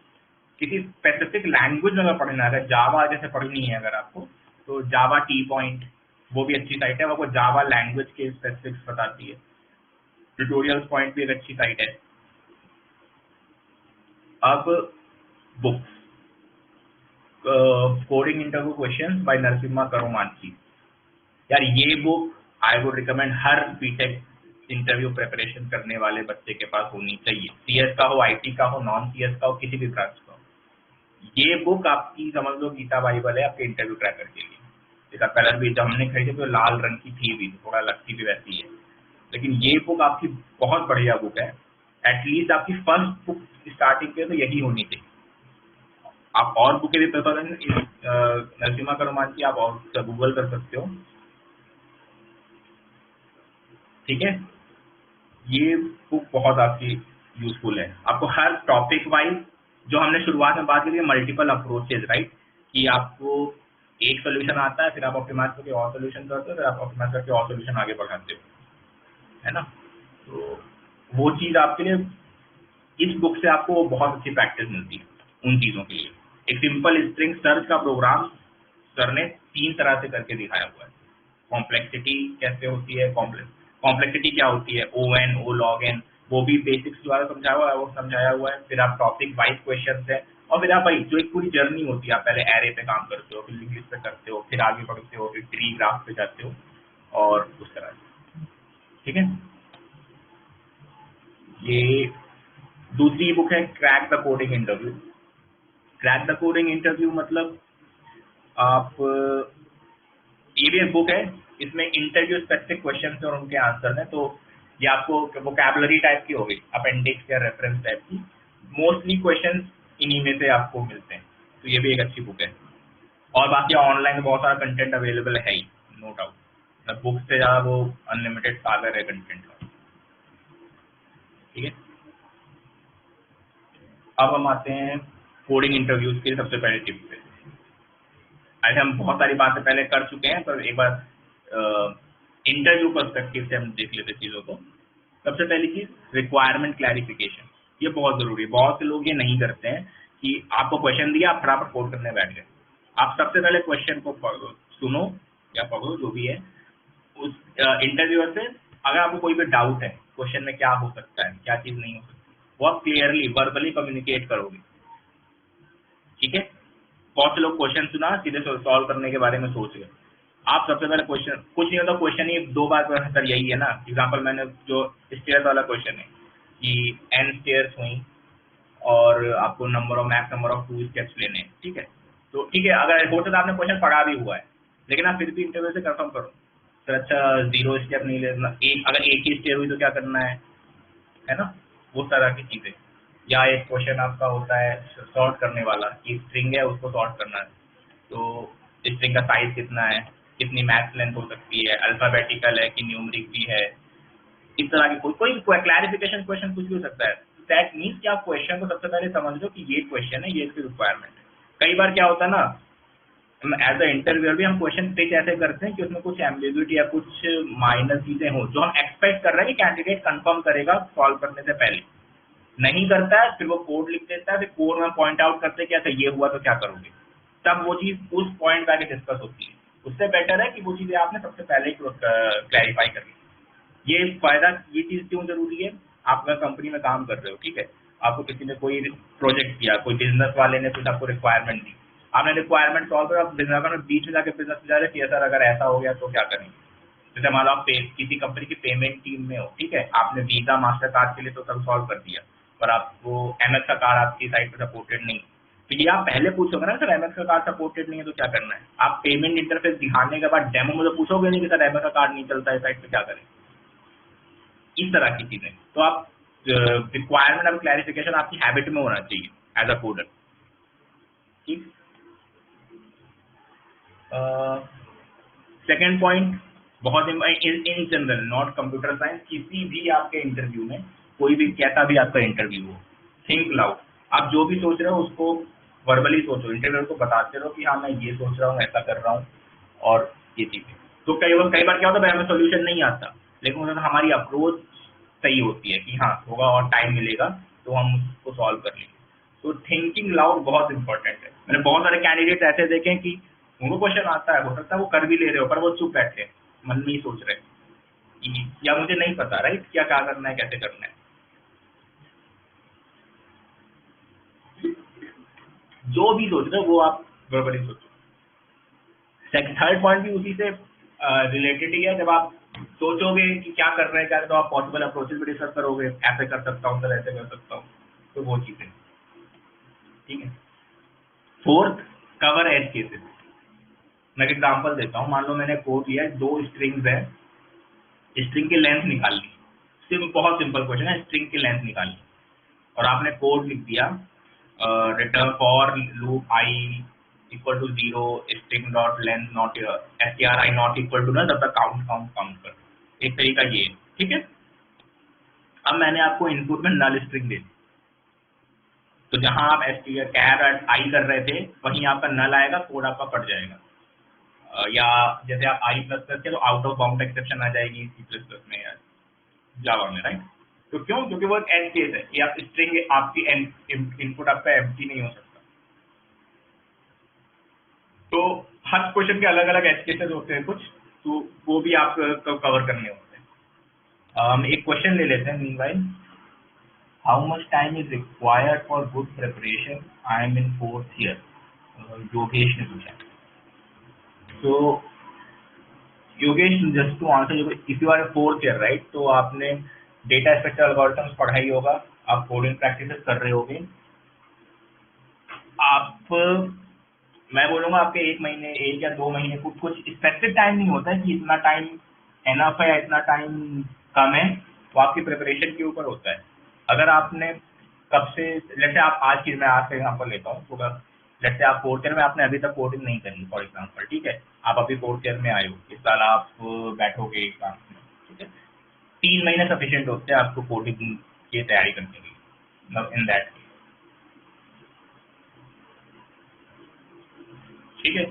[SPEAKER 1] किसी स्पेसिफिक लैंग्वेज में अगर पढ़ना है, अगर जावा जैसे पढ़नी है अगर आपको, तो जावा टी पॉइंट वो भी अच्छी साइट है, वो आपको जावा लैंग्वेज के स्पेसिफिक्स बताती है। ट्यूटोरियल्स पॉइंट भी एक अच्छी साइट है। अब books, coding interview question by Narasimha Karumanchi, यार ये बुक आई वुड रिकमेंड हर बीटेक इंटरव्यू प्रिपरेशन करने वाले बच्चे के पास होनी चाहिए, सीएस का हो, आईटी का हो, नॉन सीएस का हो, किसी भी ब्रांच का हो। ये बुक आपकी समझ लो गीता बाइबल है आपके इंटरव्यू क्रैकर के लिए। इसका कलर भी जब हमने खरीदी तो लाल रंग की थी भी, थोड़ा लगती भी वैसी है, लेकिन ये बुक आपकी बहुत बढ़िया बुक है। एटलीस्ट आपकी फर्स्ट बुक स्टार्टिंग पे तो यही होनी चाहिए। आप और बुकें भी प्रेफर करें, नरसिम्हा करोमान की आप और गूगल कर सकते हो, ठीक है। ये बुक बहुत आपकी यूजफुल है, आपको हर टॉपिक वाइज, जो हमने शुरुआत में बात की थी मल्टीपल अप्रोचेज, राइट, कि आपको एक सोल्यूशन आता है, फिर आप ऑप्टिमाइज करके और सोल्यूशन करते हो, फिर आप ऑप्टिमाइज करके और सोल्यूशन आगे बढ़ाते हो, है ना। तो वो चीज़ आपके लिए, इस बुक से आपको बहुत अच्छी प्रैक्टिस मिलती है उन चीज़ों के लिए। एक सिंपल स्ट्रिंग सर्च का प्रोग्राम सर ने 3 तरह से करके दिखाया हुआ है। कॉम्प्लेक्सिटी कैसे होती है, कॉम्प्लेक्सिटी क्या होती है, ओ एन, ओ लॉग एन, वो भी बेसिक्स द्वारा समझाया हुआ है, वो समझाया हुआ है। फिर आप टॉपिक वाइज क्वेश्चन है, और फिर आप भाई जो एक पूरी जर्नी होती है, आप पहले एरे पे काम करते हो, फिर लिंक लिस्ट पे करते हो, फिर आगे बढ़ते हो, फिर ट्री ग्राफ पे जाते हो, और उस तरह से, ठीक है। ये दूसरी बुक है crack the coding interview. Crack the coding interview मतलब आप, ये भी एक बुक है, इसमें इंटरव्यू स्पेसिफिक क्वेश्चन और उनके आंसर हैं। तो ये आपको वोकैबुलरी टाइप की होगी, अपेंडिक्स या रेफरेंस टाइप की, मोस्टली क्वेश्चन इन्हीं में से आपको मिलते हैं। तो ये भी एक अच्छी बुक है। और बाकी ऑनलाइन बहुत सारा कंटेंट अवेलेबल है ही, नो डाउट, मतलब बुक से ज़्यादा वो अनलिमिटेड सागर है कंटेंट का, ठीक है। अब हम आते हैं कोडिंग इंटरव्यूज के सबसे पहले टिप पे। आज हम बहुत सारी बातें पहले कर चुके हैं, पर एक बार इंटरव्यू पर्सपेक्टिव से हम देख लेते चीज़ों को। सबसे पहली चीज़ रिक्वायरमेंट क्लैरिफिकेशन, ये बहुत ज़रूरी है। बहुत से लोग ये नहीं करते हैं कि आपको क्वेश्चन दिया, आप फटाफट कोड करने बैठ गए। आप सबसे पहले क्वेश्चन को सुनो या पढ़ो, जो भी है, उस इंटरव्यूअर से अगर आपको कोई भी डाउट है क्वेश्चन में क्या हो सकता है, क्या चीज़ नहीं हो सकती, वो आप क्लियरली वर्बली कम्युनिकेट करोगे, ठीक है। बहुत से लोग क्वेश्चन सुना सीधे सॉल्व करने के बारे में सोच गए। आप सबसे पहले क्वेश्चन, कुछ नहीं होता, क्वेश्चन ही 2 बार का आंसर यही है ना। एग्जांपल मैंने जो स्टेयर्स वाला क्वेश्चन है कि n स्टेयर्स हुई और आपको मैक्स नंबर ऑफ 2 स्टेप्स लेने हैं, ठीक है। तो ठीक है, अगर हो सकता है आपने क्वेश्चन पढ़ा भी हुआ है, लेकिन आप फिर भी इंटरव्यू से कंफर्म करो सर, अच्छा 0 स्टेप नहीं लेना, एक अगर एक ही स्टेप हुई तो क्या करना है ना, वो तरह की चीज़ें। या एक क्वेश्चन आपका होता है सॉर्ट करने वाला, कि स्ट्रिंग है उसको सॉर्ट करना है, तो स्ट्रिंग का साइज कितना है, कितनी मैक्स लेंथ हो सकती है, अल्फाबेटिकल है कि न्यूमरिक भी है, इस तरह की कोई क्लैरिफिकेशन क्वेश्चन कुछ भी हो सकता है। दैट मीन्स कि आप क्वेश्चन को सबसे पहले समझ लो कि ये क्वेश्चन है, ये इसकी रिक्वायरमेंट है। कई बार क्या होता है ना, एज अ इंटरव्यूअर भी हम क्वेश्चन पिच ऐसे करते हैं कि उसमें कुछ एम्बिग्युइटी या कुछ माइनर चीजें हो, जो हम एक्सपेक्ट कर रहे हैं कि कैंडिडेट कंफर्म करेगा सॉल्व करने से पहले, नहीं करता है, फिर वो कोड लिख देता है, फिर कोड में पॉइंट आउट करते हैं कि अच्छा ये हुआ तो क्या करोगे, तब वो चीज़ उस पॉइंट पे आके डिस्कस होती है। उससे बेटर है कि वो चीज़ें आपने सबसे पहले ही क्लैरिफाई कर ली। ये फायदा, ये चीज़ क्यों जरूरी है, आप अगर कंपनी में काम कर रहे हो, ठीक है, आपको किसी ने कोई प्रोजेक्ट दिया, कोई बिजनेस वाले ने कुछ आपको रिक्वायरमेंट दी, आपने रिक्वायरमेंट सॉल्व करा, बिजनेस में बीच में जाके बिजनेस में जा रहे कि सर अगर ऐसा हो गया तो क्या करेंगे। जैसे मान लो आप किसी कंपनी की पेमेंट टीम में हो, ठीक है, आपने वीजा मास्टर कार्ड के लिए तो सब सॉल्व कर दिया, पर आपको एमएस का कार्ड आपकी साइट पर सपोर्टेड नहीं, तो ये आप पहले पूछोगे ना सर एमएस का कार्ड सपोर्टेड नहीं है तो क्या करना है। आप पेमेंट इंटरफेस दिखाने के बाद डेमो में तो पूछोगे नहीं कि सर एमएस का कार्ड नहीं चलता है साइट पे, क्या करें, इस तरह की चीजें। तो आप रिक्वायरमेंट और क्लैरिफिकेशन आपकी हैबिट में होना चाहिए एज अ कोडर, ठीक। सेकेंड पॉइंट बहुत in general, not computer science, किसी भी आपके इंटरव्यू में कोई भी कैसा भी आपका इंटरव्यू हो, थिंक लाउड। आप जो भी सोच रहे हो उसको वर्बली सोचो, इंटरव्यूअर को बताते रहो कि हाँ मैं ये सोच रहा हूँ, ऐसा कर रहा हूँ और ये चीज़ें। तो कई बार क्या होता है, हमें सोल्यूशन नहीं आता, लेकिन अगर हमारी अप्रोच सही होती है कि हाँ होगा और टाइम मिलेगा तो हम उसको सॉल्व कर लेंगे। तो थिंकिंग लाउड बहुत इंपॉर्टेंट है। मैंने बहुत सारे कैंडिडेट ऐसे देखे हैं कि उनको क्वेश्चन आता है, हो सकता है वो कर भी ले रहे हो, पर वो चुप बैठे हैं, मन में ही सोच रहे हैं कि या मुझे नहीं पता राइट क्या क्या करना है, कैसे करना है। जो भी सोच रहे हो वो आप वर्बली सोचो। थर्ड पॉइंट भी उसी से रिलेटेड ही है। जब आप सोचोगे कि क्या कर रहे हैं, क्या तो आप पॉसिबल अप्रोचेस भी डिस्कस करोगे, ऐसे कर सकता हूँ सर, ऐसे कर सकता हूँ, तो वो चीजें ठीक है। Fourth, cover edge cases. मैं एग्जांपल देता हूँ, मान लो मैंने कोड लिया है, 2 स्ट्रिंग्स है, स्ट्रिंग की लेंथ निकालनी, सिर्फ बहुत सिंपल क्वेश्चन है, स्ट्रिंग की लेंथ निकालनी, और आपने कोड लिख दिया return for loop i equal to 0 string dot length not stri not equal to ना, तब तक काउंट काउंट काउंट कर। एक तरीका ये है, ठीक है। अब मैंने आपको इनपुट में नल स्ट्रिंग दे दी, तो जहां आप कैर आई कर रहे थे वहीं आपका नल आएगा, कोड आपका कट जाएगा। या जैसे आप आई प्लस प्लस के तो आउट ऑफ बाउंड एक्सेप्शन आ जाएगी सी प्लस प्लस में या जावा में, राइट। तो क्यों? क्योंकि वो एक एज केस है कि आप स्ट्रिंग आपकी इनपुट आपका एम्प्टी नहीं हो सकता। तो हर क्वेश्चन के अलग अलग एज केसेस होते हैं कुछ, तो वो भी आप कवर करने होते हैं। हम एक क्वेश्चन ले लेते हैं meanwhile. How much time is required for good preparation, I am in 4th year, Yogesh ने पूछा। तो Yogesh, just to answer, if you are 4th year right, तो आपने डेटा स्ट्रक्चर एल्गोरिथम्स पढ़ा ही होगा, आप कोडिंग प्रैक्टिसेस कर रहे होगे। आप, मैं बोलूंगा आपके 1 महीने, 1 या 2 महीने, कुछ कुछ स्पेसिफिक टाइम नहीं होता है कि इतना टाइम एनफ है या इतना टाइम कम है, वो आपकी प्रिपरेशन के ऊपर होता है। अगर आपने कब से, जैसे आप आज की, मैं आज का एग्जाम्पल लेता हूँ, तो जैसे आप 4th ईयर में आपने अभी तक कोडिंग नहीं करी फॉर एग्जाम्पल, ठीक है, आप अभी 4th ईयर में आए हो, इस साल आप बैठोगे एग्जाम में, ठीक है, 3 महीने सफिशियंट होते हैं आपको कोडिंग की तैयारी करने के लिए, मतलब इन दैट, ठीक है।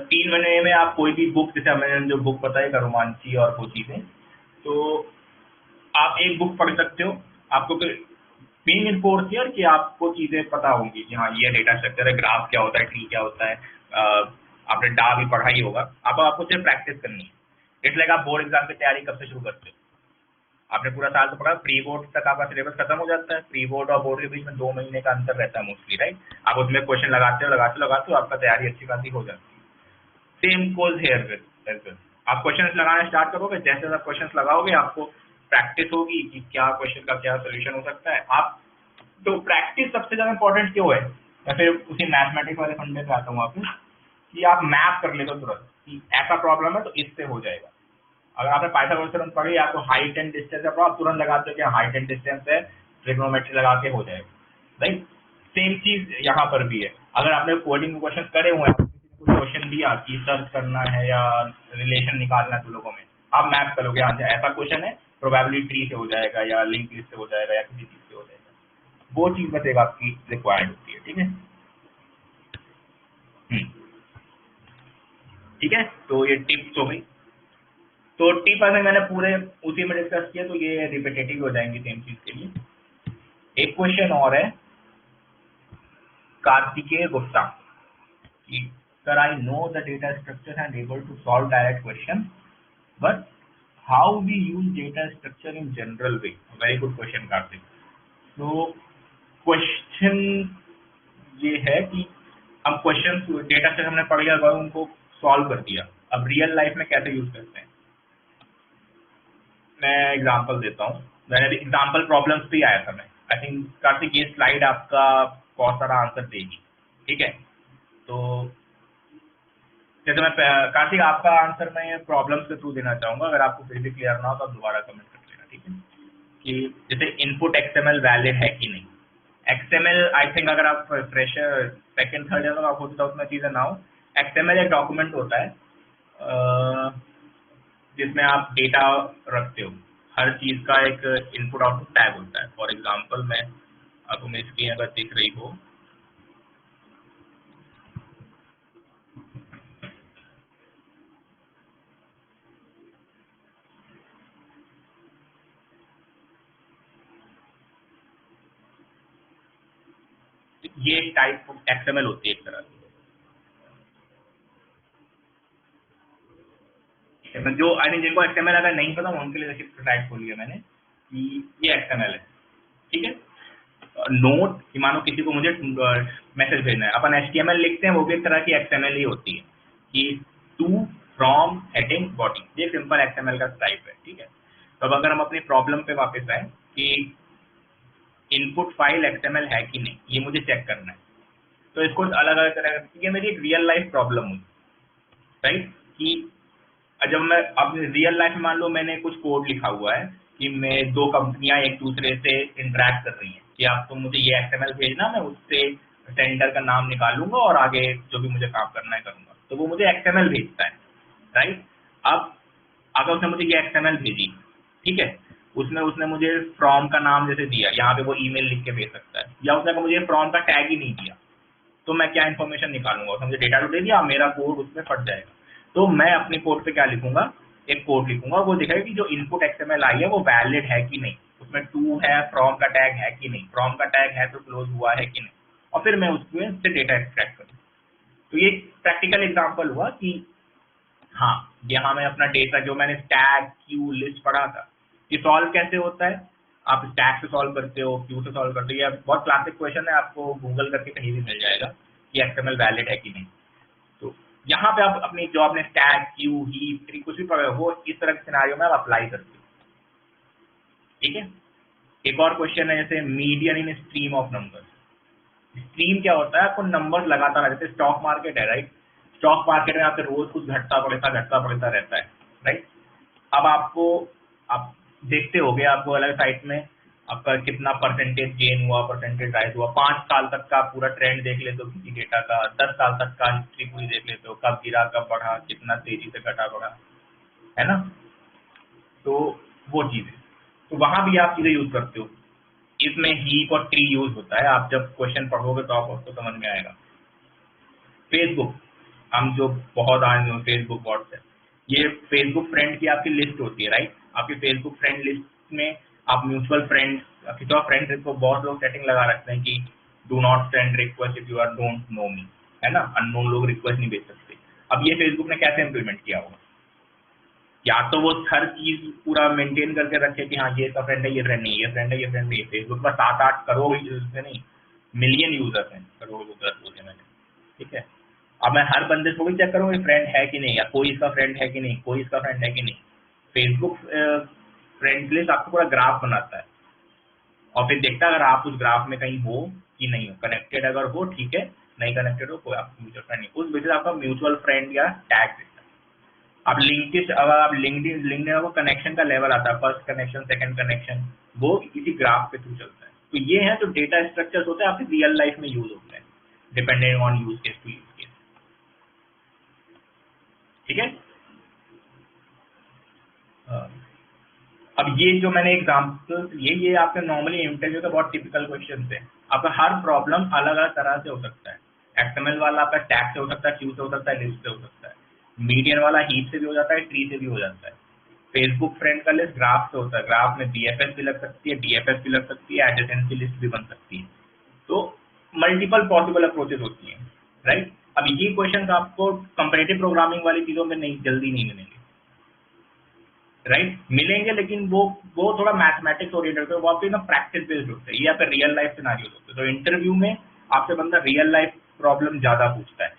[SPEAKER 1] 3 महीने में आप कोई भी बुक, जैसे मैंने जो बुक बताई करोमांची और वो चीजें, तो आप एक बुक पढ़ सकते हो, आपको फिर बीइंग इन 4th ईयर कि आपको चीजें पता होंगी कि हाँ ये डेटा स्ट्रक्चर है, ग्राफ क्या होता है, ट्री क्या होता है, आपने डा भी पढ़ा ही होगा। आपको सिर्फ प्रैक्टिस करनी है। इसलिए आप बोर्ड एग्जाम की तैयारी कब से शुरू करते हो? आपने पूरा साल तो पढ़ा, प्री बोर्ड तक आपका सिलेबस खत्म हो जाता है, प्री बोर्ड और बोर्ड के बीच में 2 महीने का अंतर रहता है मोस्टली, राइट। आप उसमें क्वेश्चन लगाते हो, आपका तैयारी अच्छी खासी हो जाती है। सेम गोज हेयर विद, आप क्वेश्चंस लगाना स्टार्ट करोगे, जैसे जैसे क्वेश्चंस लगाओगे आपको प्रैक्टिस होगी कि क्या क्वेश्चन का क्या सोल्यूशन हो सकता है। आप, तो प्रैक्टिस सबसे ज्यादा इंपॉर्टेंट क्यों है, या फिर उसी मैथमेटिक्स वाले फंडे पे आता हूँ वापस, कि आप मैप कर लेते हो तुरंत कि ऐसा प्रॉब्लम है तो इससे हो जाएगा। अगर आपने पाइथागोरस थ्योरम पढ़ी, आपको हाइट एंड डिस्टेंस का आप तुरंत लगाते हो कि हाइट एंड डिस्टेंस है, ट्रिग्नोमेट्री लगा के हो जाएगा, राइट। सेम चीज यहाँ पर भी है। अगर आपने कोडिंग क्वेश्चन करे हुए हैं, किसी ने कोई क्वेश्चन दिया कि सर्च करना है या रिलेशन निकालना है दो लोगों में, आप मैप करोगे, हाँ ऐसा क्वेश्चन है, प्रोबेबिलिटी ट्री से हो जाएगा या लिंक लिस्ट से हो जाएगा या किसी चीज से हो जाएगा। वो चीज बस एक आपकी रिक्वायर्ड होती है, ठीक है। हम्म, ठीक है, तो ये टिप्स हो गई। तो टिप अगर मैंने पूरे उसी में डिस्कस किया, तो ये रिपीटेटिव हो जाएंगी सेम चीज के लिए। एक क्वेश्चन और है कार्तिकेय गुप्ता कि sir, I know the data structure and able to solve direct question, but how we use data structure in general way. Very good question Kartik. तो क्वेश्चन ये है कि हम क्वेश्चन डेटा स्ट्रक्चर हमने पढ़ लिया, उनको सॉल्व कर दिया, अब रियल लाइफ में कैसे यूज करते हैं। मैं एग्जांपल देता हूँ, मैंने एग्जांपल प्रॉब्लम्स पे आया था मैं, आई थिंक कार्तिक ये स्लाइड आपका बहुत सारा आंसर देगी, ठीक है। तो जैसे मैं कार्तिक आपका आंसर मैं प्रॉब्लम्स के थ्रू देना चाहूंगा, अगर आपको फिर भी क्लियर ना हो तो आप दोबारा कमेंट कर लेना, ठीक है। कि जैसे इनपुट एक्सएमएल वैलिड है कि नहीं। एक्सएमएल आई थिंक अगर आप फ्रेशर सेकंड थर्ड ईयर आप होते तो उसमें चीजें ना हो। एक्सएमएल एक डॉक्यूमेंट होता है जिसमें आप डेटा रखते हो, हर चीज का एक इनपुट आउटपुट टैग होता है। फॉर एग्जांपल मैं आपको मेरी स्क्रीन अगर दिख रही हो, ये एक टाइप ऑफ एक्सएमएल होती है एक तरह की। जो आई जिनको एक्सएमएल अगर नहीं पता उनके लिए देखिए टाइप खोली है मैंने कि ये एक्सएमएल है, ठीक है। नोट कि मानो किसी को मुझे मैसेज भेजना है, अपन एचटीएमएल लिखते हैं, वो भी एक तरह की एक्सएमएल ही होती है कि टू, फ्रॉम, हेडिंग, बॉडी, ये सिंपल एक्सएमएल का टाइप है, ठीक है। तो अब अगर हम अपनी प्रॉब्लम पे वापस आए कि इनपुट फाइल एक्सएमएल है कि नहीं, ये मुझे चेक करना है। तो इसको अलग अलग तरह का, ये मेरी एक रियल लाइफ प्रॉब्लम हुई, राइट, कि जब मैं अब रियल लाइफ में मान लो मैंने कुछ कोड लिखा हुआ है कि मैं दो कंपनियां एक दूसरे से इंटरेक्ट कर रही हैं कि आप तुम मुझे ये एक्सएमएल भेजना, मैं उससे सेंडर का नाम निकालूंगा और आगे जो भी मुझे काम करना है करूंगा, तो वो मुझे एक्सएमएल भेजता है, राइट। अब अगर उसने मुझे ये एक्सएमएल भेजी, ठीक है, उसमें उसने मुझे फ्रॉम का नाम जैसे दिया, यहाँ पे वो ईमेल लिख के भेज सकता है, या उसने मुझे फ्रॉम का टैग ही नहीं दिया, तो मैं क्या इन्फॉर्मेशन निकालूंगा, उसने मुझे डेटा तो दे दिया, मेरा कोड उसमें फट जाएगा। तो मैं अपनी कोड पे क्या लिखूंगा, एक कोड लिखूंगा, वो दिखाएगा कि जो इनपुट एक्सएमएल आई है वो वैलिड है कि नहीं, उसमें टू है, फ्रॉम का टैग है कि नहीं, फ्रॉम का टैग है तो क्लोज हुआ है कि नहीं, और फिर मैं उसमें से डेटा एक्सट्रैक्ट करूँ। तो ये प्रैक्टिकल एग्जाम्पल हुआ कि हाँ, यहाँ मैं अपना डेटा जो मैंने टैग, क्यू, लिस्ट पढ़ा था, ये सॉल्व कैसे होता है, आप स्टैक से सॉल्व करते हो, क्यू से सॉल्व करते हो, ये बहुत क्लासिक क्वेश्चन है, आपको गूगल करके कहीं भी मिल जाएगा कि एक्सएमएल वैलिड है कि नहीं। तो यहाँ पे आप अपनी जो आपने टैग, क्यू, हीप, ट्री कुछ भी पढ़ा हो, इस तरह के सिनारियो में आप अप्लाई करते हो, ठीक है। एक और क्वेश्चन है जैसे median in stream of numbers. Stream क्या होता है, आपको नंबर लगातार, जैसे स्टॉक मार्केट है, राइट, स्टॉक मार्केट में आपके रोज कुछ घटता बढ़ता रहता है, राइट। अब आपको, आप देखते होगे, आपको अलग साइट में आपका कितना परसेंटेज गेन हुआ, परसेंटेज राइज हुआ, 5 साल तक का पूरा ट्रेंड देख लेते हो किसी डेटा का, 10 साल तक का हिस्ट्री पूरी देख लेते हो, कब गिरा कब बढ़ा, कितना तेजी से घटा बढ़ा, है ना। तो वो चीज़ है, तो वहां भी आप चीज़ें यूज करते हो। इसमें हीप और ट्री यूज होता है, आप जब क्वेश्चन पढ़ोगे तो आपको समझ में आएगा। फेसबुक, हम जो बहुत आज फेसबुक, व्हाट्सएप, ये फेसबुक फ्रेंड की आपकी लिस्ट होती है, राइट। आपकी फेसबुक फ्रेंड लिस्ट में आप म्यूचुअल फ्रेंड, किसी फ्रेंड को बहुत लोग सेटिंग लगा रखते हैं कि do not send request if you are don't know me, है ना, अननोन लोग रिक्वेस्ट नहीं भेज सकते। अब ये फेसबुक ने कैसे इम्प्लीमेंट किया होगा, या तो वो हर चीज पूरा मेंटेन करके रखे कि हाँ ये इसका फ्रेंड है, ये फ्रेंड नहीं, ये फ्रेंड है, ये फ्रेंड नहीं। फेसबुक पर 7-8 करोड़ यूजर्स नहीं, मिलियन यूजर्स हैं, करोड़ यूजर्स बोले मैंने, ठीक है। अब मैं हर बंदे को भी चेक करूँगा फ्रेंड है कि नहीं, या कोई इसका फ्रेंड है कि नहीं, कोई इसका फ्रेंड है कि नहीं। फेसबुक फ्रेंड लिस्ट आपको पूरा ग्राफ बनाता है, और फिर देखता है अगर आप उस ग्राफ में कहीं हो कि नहीं हो, कनेक्टेड अगर हो ठीक है, नहीं कनेक्टेड हो कोई आपको म्यूचुअल फ्रेंड नहीं, उस बेसिस आपका म्यूचुअल फ्रेंड या टैग देता है। आप लिंकिश, अगर आप लिंक्डइन आपको कनेक्शन का लेवल आता है, फर्स्ट कनेक्शन, सेकंड कनेक्शन, वो इसी ग्राफ के थ्रू चलता है। तो ये है जो डेटा स्ट्रक्चर्स होते हैं आपकी रियल लाइफ में यूज होते हैं, depending on use case to use case, ठीक है। हाँ। अब ये जो मैंने एग्जाम्पल, ये आपके नॉर्मली इंटरव्यू का बहुत टिपिकल क्वेश्चन है। आपका हर प्रॉब्लम अलग अलग तरह से हो सकता है। एक्सएमएल वाला आपका टैग से हो सकता है, क्यू से हो सकता है, लिस्ट से हो सकता है। मीडियन वाला हीप से भी हो जाता है, ट्री से भी हो जाता है। फेसबुक फ्रेंड का लिस्ट ग्राफ से होता है, ग्राफ में बीएफएस भी लग सकती है, डीएफएस भी लग सकती है, एडजेसेंसी लिस्ट भी बन सकती है। तो मल्टीपल पॉसिबल अप्रोचेस होती हैं, राइट। अब ये क्वेश्चन आपको कंपैरेटिव प्रोग्रामिंग वाली चीजों में नहीं, जल्दी नहीं मिलेंगे, राइट। मिलेंगे लेकिन वो थोड़ा मैथमेटिक्स ओरिएंटेड होते हैं, वो आपके ना प्रैक्टिस बेस्ड होते हैं, ये आपके रियल लाइफ सिनारियोस होते हैं। तो इंटरव्यू में आपसे बंदा रियल लाइफ प्रॉब्लम ज्यादा पूछता है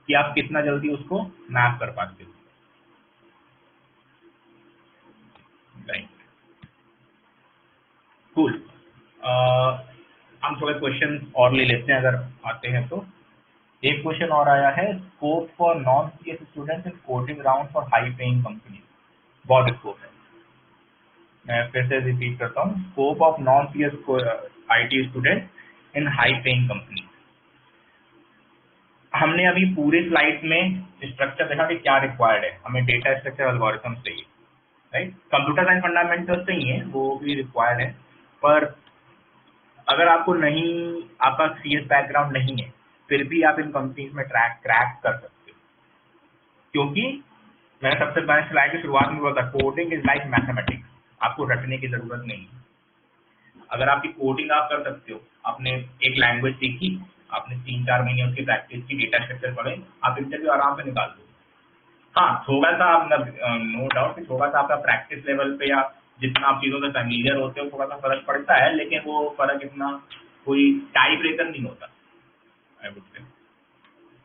[SPEAKER 1] कि आप कितना जल्दी उसको मैप कर पाते हो, राइट। कूल। हम थोड़े क्वेश्चन और ले लेते हैं अगर आते हैं तो। एक क्वेश्चन और आया है, scope for non CS students in coding round for high paying company. बहुत स्कोप है, मैं फिर से रिपीट करता हूँ, scope of non CS IT student in high paying company. हमने अभी पूरे स्लाइड में स्ट्रक्चर देखा कि क्या रिक्वायर्ड है, हमें डेटा स्ट्रक्चर एल्गोरिथम चाहिए, राइट। कंप्यूटर साइंस फंडामेंटल्स नहीं है, वो भी रिक्वायर्ड है, पर अगर आपको नहीं, आपका सीएस बैकग्राउंड नहीं है, फिर भी आप इन कंपनीज में क्रैक कर सकते हो, क्योंकि मैंने सबसे पहले स्लाइड की शुरुआत में बोला था, कोडिंग इज लाइक मैथमेटिक्स, आपको रटने की जरूरत नहीं है। अगर आपकी कोडिंग आप कर सकते हो, आपने एक लैंग्वेज सीखी, आपने 3-4 महीने उसकी प्रैक्टिस की, डेटा स्ट्रक्चर पढ़े, आप इंटरव्यू आराम से निकाल दो। हाँ, थोड़ा सा आप, नो डाउट कि थोड़ा सा आपका प्रैक्टिस लेवल पे या जितना आप चीज़ों से फैमिलियर होते हो थोड़ा सा फर्क पड़ता है, लेकिन वो फर्क इतना कोई टाई ब्रेकर नहीं होता, आई वुड से।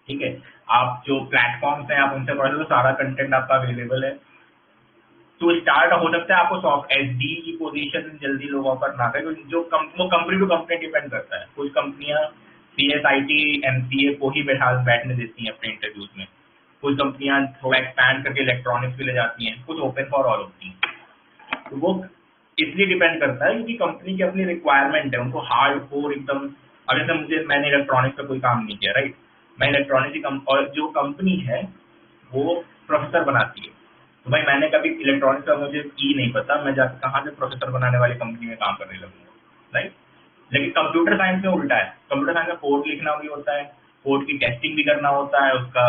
[SPEAKER 1] ठीक है, आप जो प्लेटफॉर्म्स हैं आप उनसे पढ़ लो, सारा कंटेंट आपका अवेलेबल है। तो स्टार्ट हो सकता है आपको सॉफ्ट एसडी की पोजीशन जल्दी लोग ऑफर ना करें, जो वो कंपनी टू कंपनी डिपेंड करता है। कुछ कंपनियां सीएसआईटी एमसीए को ही बैठने देती हैं अपने इंटरव्यूज में, कुछ कंपनियां थोड़ा एक्सपैंड करके इलेक्ट्रॉनिक्स भी ले जाती हैं, कुछ ओपन फॉर ऑल होती हैं। तो वो इसलिए डिपेंड करता है क्योंकि कंपनी की अपनी रिक्वायरमेंट है, उनको हार्ड कोर एकदम। अगर से मैंने इलेक्ट्रॉनिक्स का कोई काम नहीं किया, राइट, मैं इलेक्ट्रॉनिक्स की और जो कंपनी है वो प्रोसेसर बनाती है, तो भाई मैंने कभी इलेक्ट्रॉनिक्स का मुझे की नहीं पता, मैं जाकर कहाँ से प्रोसेसर बनाने वाली कंपनी में काम करने लगूंगा, राइट। लेकिन कंप्यूटर साइंस में उल्टा है, कंप्यूटर साइंस में कोड लिखना भी होता है, कोड की टेस्टिंग भी करना होता है, उसका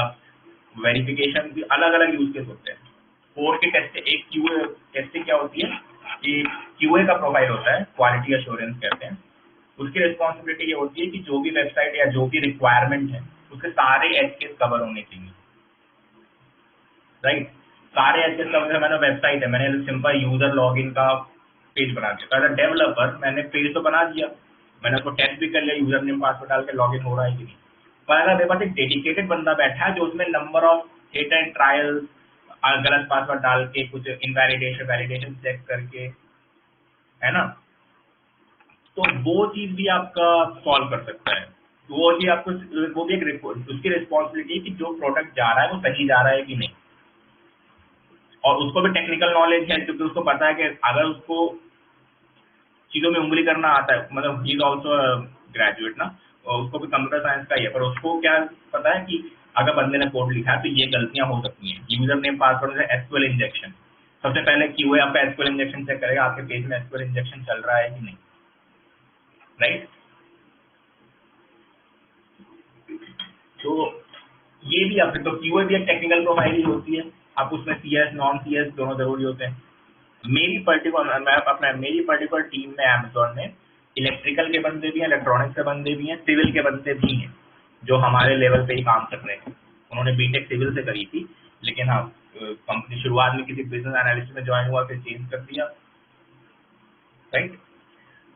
[SPEAKER 1] वेरिफिकेशन भी, अलग अलग यूज केस होते हैं। कोड की टेस्ट, एक क्यूए टेस्टिंग क्या होती है कि क्यूए का प्रोफाइल होता है, क्वालिटी एश्योरेंस कहते हैं। उसकी रिस्पॉन्सिबिलिटी ये होती है कि जो भी वेबसाइट या जो भी रिक्वायरमेंट है उसके सारे एज केस कवर होने चाहिए, राइट। सारे एज केस कवर, मैंने वेबसाइट है, मैंने सिंपल यूजर लॉगिन का पेज बना दिया, एज अ डेवलपर मैंने पेज तो बना दिया, मैंने उसको टेस्ट भी कर लिया, यूजर नेम पासवर्ड डाल के लॉगिन हो रहा है कि नहीं। पर अगर मेरे पास एक डेडिकेटेड बंदा बैठा है जो उसमें number of data and trial, गलत पासवर्ड डाल के, कुछ इनवैलिडेशन वैलिडेशन चेक करके, है ना, तो वो चीज भी आपका सॉल्व कर सकता है। तो वो चीज आपको, वो भी एक उसकी रिस्पॉन्सिबिलिटी है कि जो प्रोडक्ट जा रहा है वो सही जा रहा है कि नहीं, और उसको भी टेक्निकल नॉलेज है, क्योंकि उसको पता है कि अगर उसको चीजों में उंगली करना आता है, मतलब ही इज ऑल्सो ग्रेजुएट ना, और उसको भी कंप्यूटर साइंस का ही है, पर उसको क्या पता है कि अगर बंदे ने कोड लिखा है तो ये गलतियां हो सकती हैं। यूजर नेम पासवर्ड से एसक्यूएल इंजेक्शन, सबसे पहले क्यूए आपका एसक्यूएल इंजेक्शन चेक करेगा आपके पेज में एसक्यूएल इंजेक्शन चल रहा है कि नहीं, राइट। तो ये भी आपके, तो क्यूए भी एक टेक्निकल प्रोफाइल ही होती है, आप उसमें सीएस नॉन सीएस दोनों जरूरी होते हैं। मेरी पर्टिकुलर टीम में अमेजोन में इलेक्ट्रिकल के बंदे भी हैं, इलेक्ट्रॉनिक्स के बंदे भी हैं, सिविल के बंदे भी हैं, जो हमारे लेवल पे ही काम कर रहे हैं। उन्होंने बीटेक सिविल से करी थी, लेकिन हाँ, कंपनी शुरुआत में किसी बिजनेस एनालिस्ट में ज्वाइन हुआ, फिर चेंज कर दिया, राइट।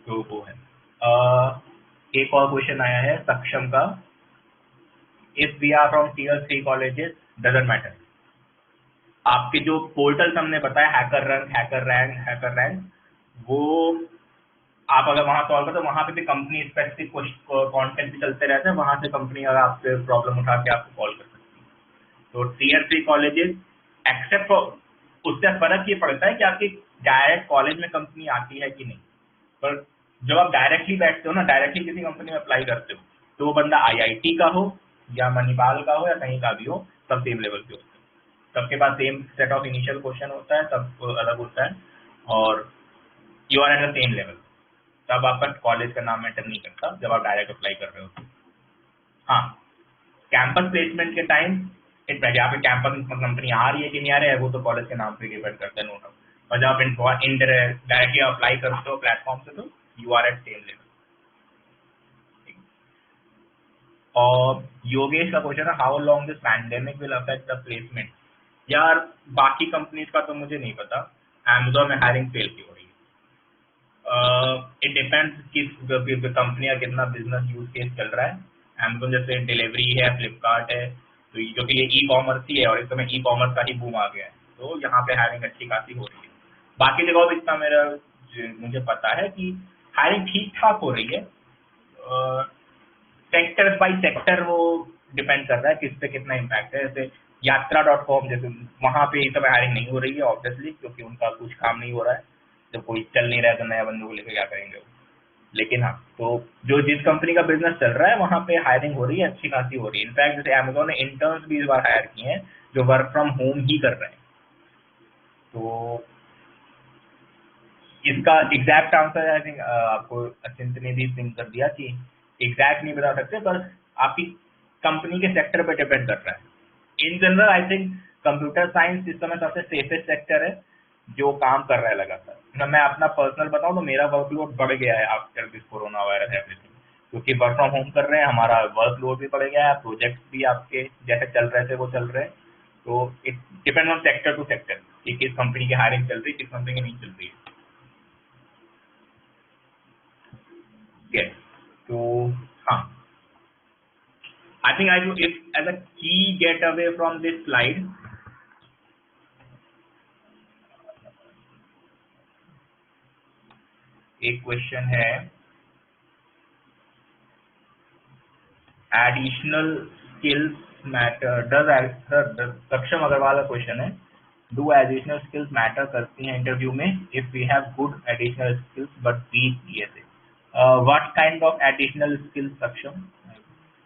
[SPEAKER 1] तो वो है। एक और क्वेश्चन आया है सक्षम का, if we are from tier 3 colleges doesn't matter. आपके जो पोर्टल्स हमने बताया, हैकर रैंक, वो आप अगर वहां सॉल्व करो तो वहां पे भी कंपनी स्पेसिफिक कॉन्टेंट भी चलते रहते हैं, वहां से कंपनी अगर आपसे प्रॉब्लम उठा के आपको कॉल कर सकती है। तो टीयर 3 कॉलेजेस एक्सेप्ट, उससे फर्क ये पड़ता है कि आपकी डायरेक्ट कॉलेज में कंपनी आती है कि नहीं। पर जब आप डायरेक्टली बैठते हो ना, डायरेक्टली किसी कंपनी में अप्लाई करते हो, तो वो बंदा आईआईटी का हो या मणिपाल का हो या कहीं का भी हो, सब सेम लेवल पे होते हैं, सबके पास same set of initial question होता है, सब अलग होता है, और you are at the same level. तब आपका कॉलेज का नाम मैटर नहीं करता जब आप डायरेक्ट अप्लाई कर रहे हो। हाँ, कैंपस प्लेसमेंट के टाइम यहाँ पे कैंपस कंपनी आ रही है कि नहीं आ रही है वो तो कॉलेज के नाम पे डिपेंड करता है, नो डाउट। और जब आप डायरेक्टली अप्लाई करते हो प्लेटफॉर्म से, तो you are at same level. और योगेश का क्वेश्चन है, how long this pandemic will affect the placement. यार बाकी कंपनीज का तो मुझे नहीं पता, अमेजोन में हायरिंग फेल की हो रही है। इट डिपेंड्स किस कंपनी का कितना बिजनेस यूज केस चल रहा है। अमेजोन जैसे डिलीवरी है, फ्लिपकार्ट है, तो क्योंकि ये ई कॉमर्स ही है और इस समय ई कॉमर्स का ही बूम आ गया है, तो यहाँ पे हायरिंग अच्छी खासी हो रही है। बाकी जगहों पर इतना मुझे पता है कि हायरिंग ठीक ठाक हो रही है। सेक्टर बाई सेक्टर वो डिपेंड कर रहा है किस पे कितना इम्पैक्ट है। जैसे यात्रा.com, जैसे वहां पे इस समय हायरिंग नहीं हो रही है ऑब्वियसली, क्योंकि उनका कुछ काम नहीं हो रहा है, जब कोई चल नहीं रहा है तो नया बंदों को लेकर क्या करेंगे वो। लेकिन हाँ, तो जो जिस कंपनी का बिजनेस चल रहा है वहां पे हायरिंग हो रही है, अच्छी खासी हो रही है। इनफैक्ट जैसे अमेजोन ने इंटर्न्स भी इस बार हायर किए हैं जो वर्क फ्रॉम होम ही कर रहे हैं। तो इसका एग्जैक्ट आंसर आई थिंक आपको अचिंत ने भी पिन कर दिया कि एग्जैक्ट नहीं बता सकते, पर आपकी कंपनी के सेक्टर पे डिपेंड कर रहा है। In general I think computer science इस समय सबसे सेफेस्ट सेक्टर है जो काम कर रहा है लगातार ना। मैं अपना पर्सनल बताऊं तो मेरा वर्कलोड बढ़ गया है after this corona virus everything, क्योंकि वर्क फ्रॉम होम कर रहे हैं, हमारा वर्कलोड भी बढ़ गया है, प्रोजेक्ट्स भी आपके जैसे चल रहे थे वो चल रहे हैं। तो it depend on sector to sector कि किस कंपनी की हायरिंग चल रही है, किस कंपनी की नहीं चल रही है। Yes. So, हाँ, I think I would, if as a key getaway from this slide, एक क्वेश्चन है एडिशनल स्किल्स मैटर डज सक्षम अग्रवाल का क्वेश्चन है, डू एडिशनल स्किल्स मैटर करती हैं इंटरव्यू में if we have good additional skills but weak DSA? What kind of additional skills सक्षम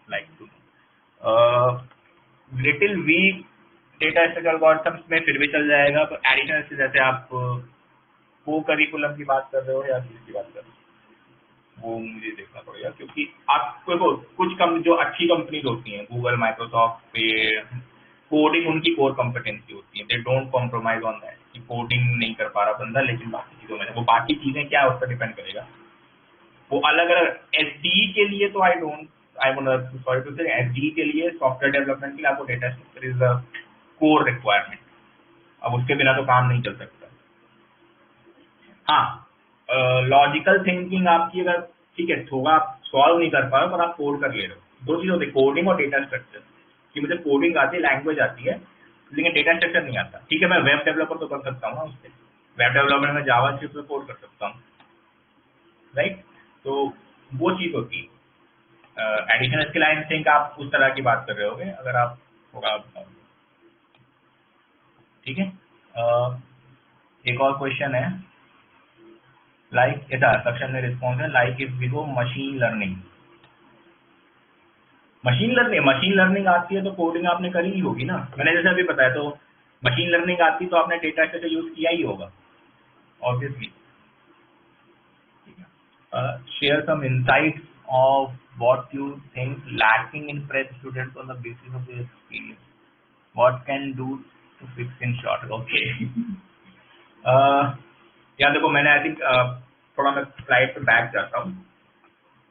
[SPEAKER 1] like too little weak data structure algorithms में फिर भी चल जाएगा, तो एडिशनल स्किल्स जैसे आप को करिकुलम की बात कर रहे हो या किसकी बात कर रहे हो, वो मुझे देखना पड़ेगा, क्योंकि आपको देखो कुछ कम जो अच्छी कंपनीज होती हैं गूगल माइक्रोसॉफ्ट पे, कोडिंग उनकी कोर कॉम्पिटेंसी होती है, they don't compromise on that कि कोडिंग नहीं कर पा रहा बंदा लेकिन बाकी चीजों में वो बाकी चीजें क्या है उस पर डिपेंड करेगा। वो अलग अलग एसडी के लिए तो आई वुड सॉरी टू से एसडी के लिए सॉफ्टवेयर डेवलपमेंट के लिए आपको data structure is a core requirement, अब उसके बिना तो काम नहीं चल सकता। हाँ, लॉजिकल थिंकिंग आपकी अगर ठीक है थोड़ा आप सॉल्व नहीं कर पा रहे हो पर आप कोड कर ले रहे हो, दो चीज होती है कोडिंग और डेटा स्ट्रक्चर, कि मुझे कोडिंग आती है, लैंग्वेज आती है, लेकिन डेटा स्ट्रक्चर नहीं आता। ठीक है मैं वेब डेवलपर तो कर सकता हूँ ना, उससे वेब डेवलपमेंट में जावा स्क्रिप्ट में कोड कर सकता हूँ, राइट? तो वो चीज होती है एडिशनल स्किल। आई थिंक आप उस तरह की बात कर रहे होगे अगर आप थोड़ा ठीक है। एक और क्वेश्चन है लाइक ऐसा सक्षम ने रिस्पॉन्स है like if we go machine learning आती है तो कोडिंग आपने करी ही होगी ना, मैंने जैसे अभी बताया। तो मशीन लर्निंग आती तो आपने डेटा स्ट्रक्चर यूज किया ही होगा obviously. Share some insights of what you think lacking in fresh students on the basis of their experience, what can do to fix in short. Okay या देखो मैंने I think थोड़ा मैं slide पे back जाता हूँ,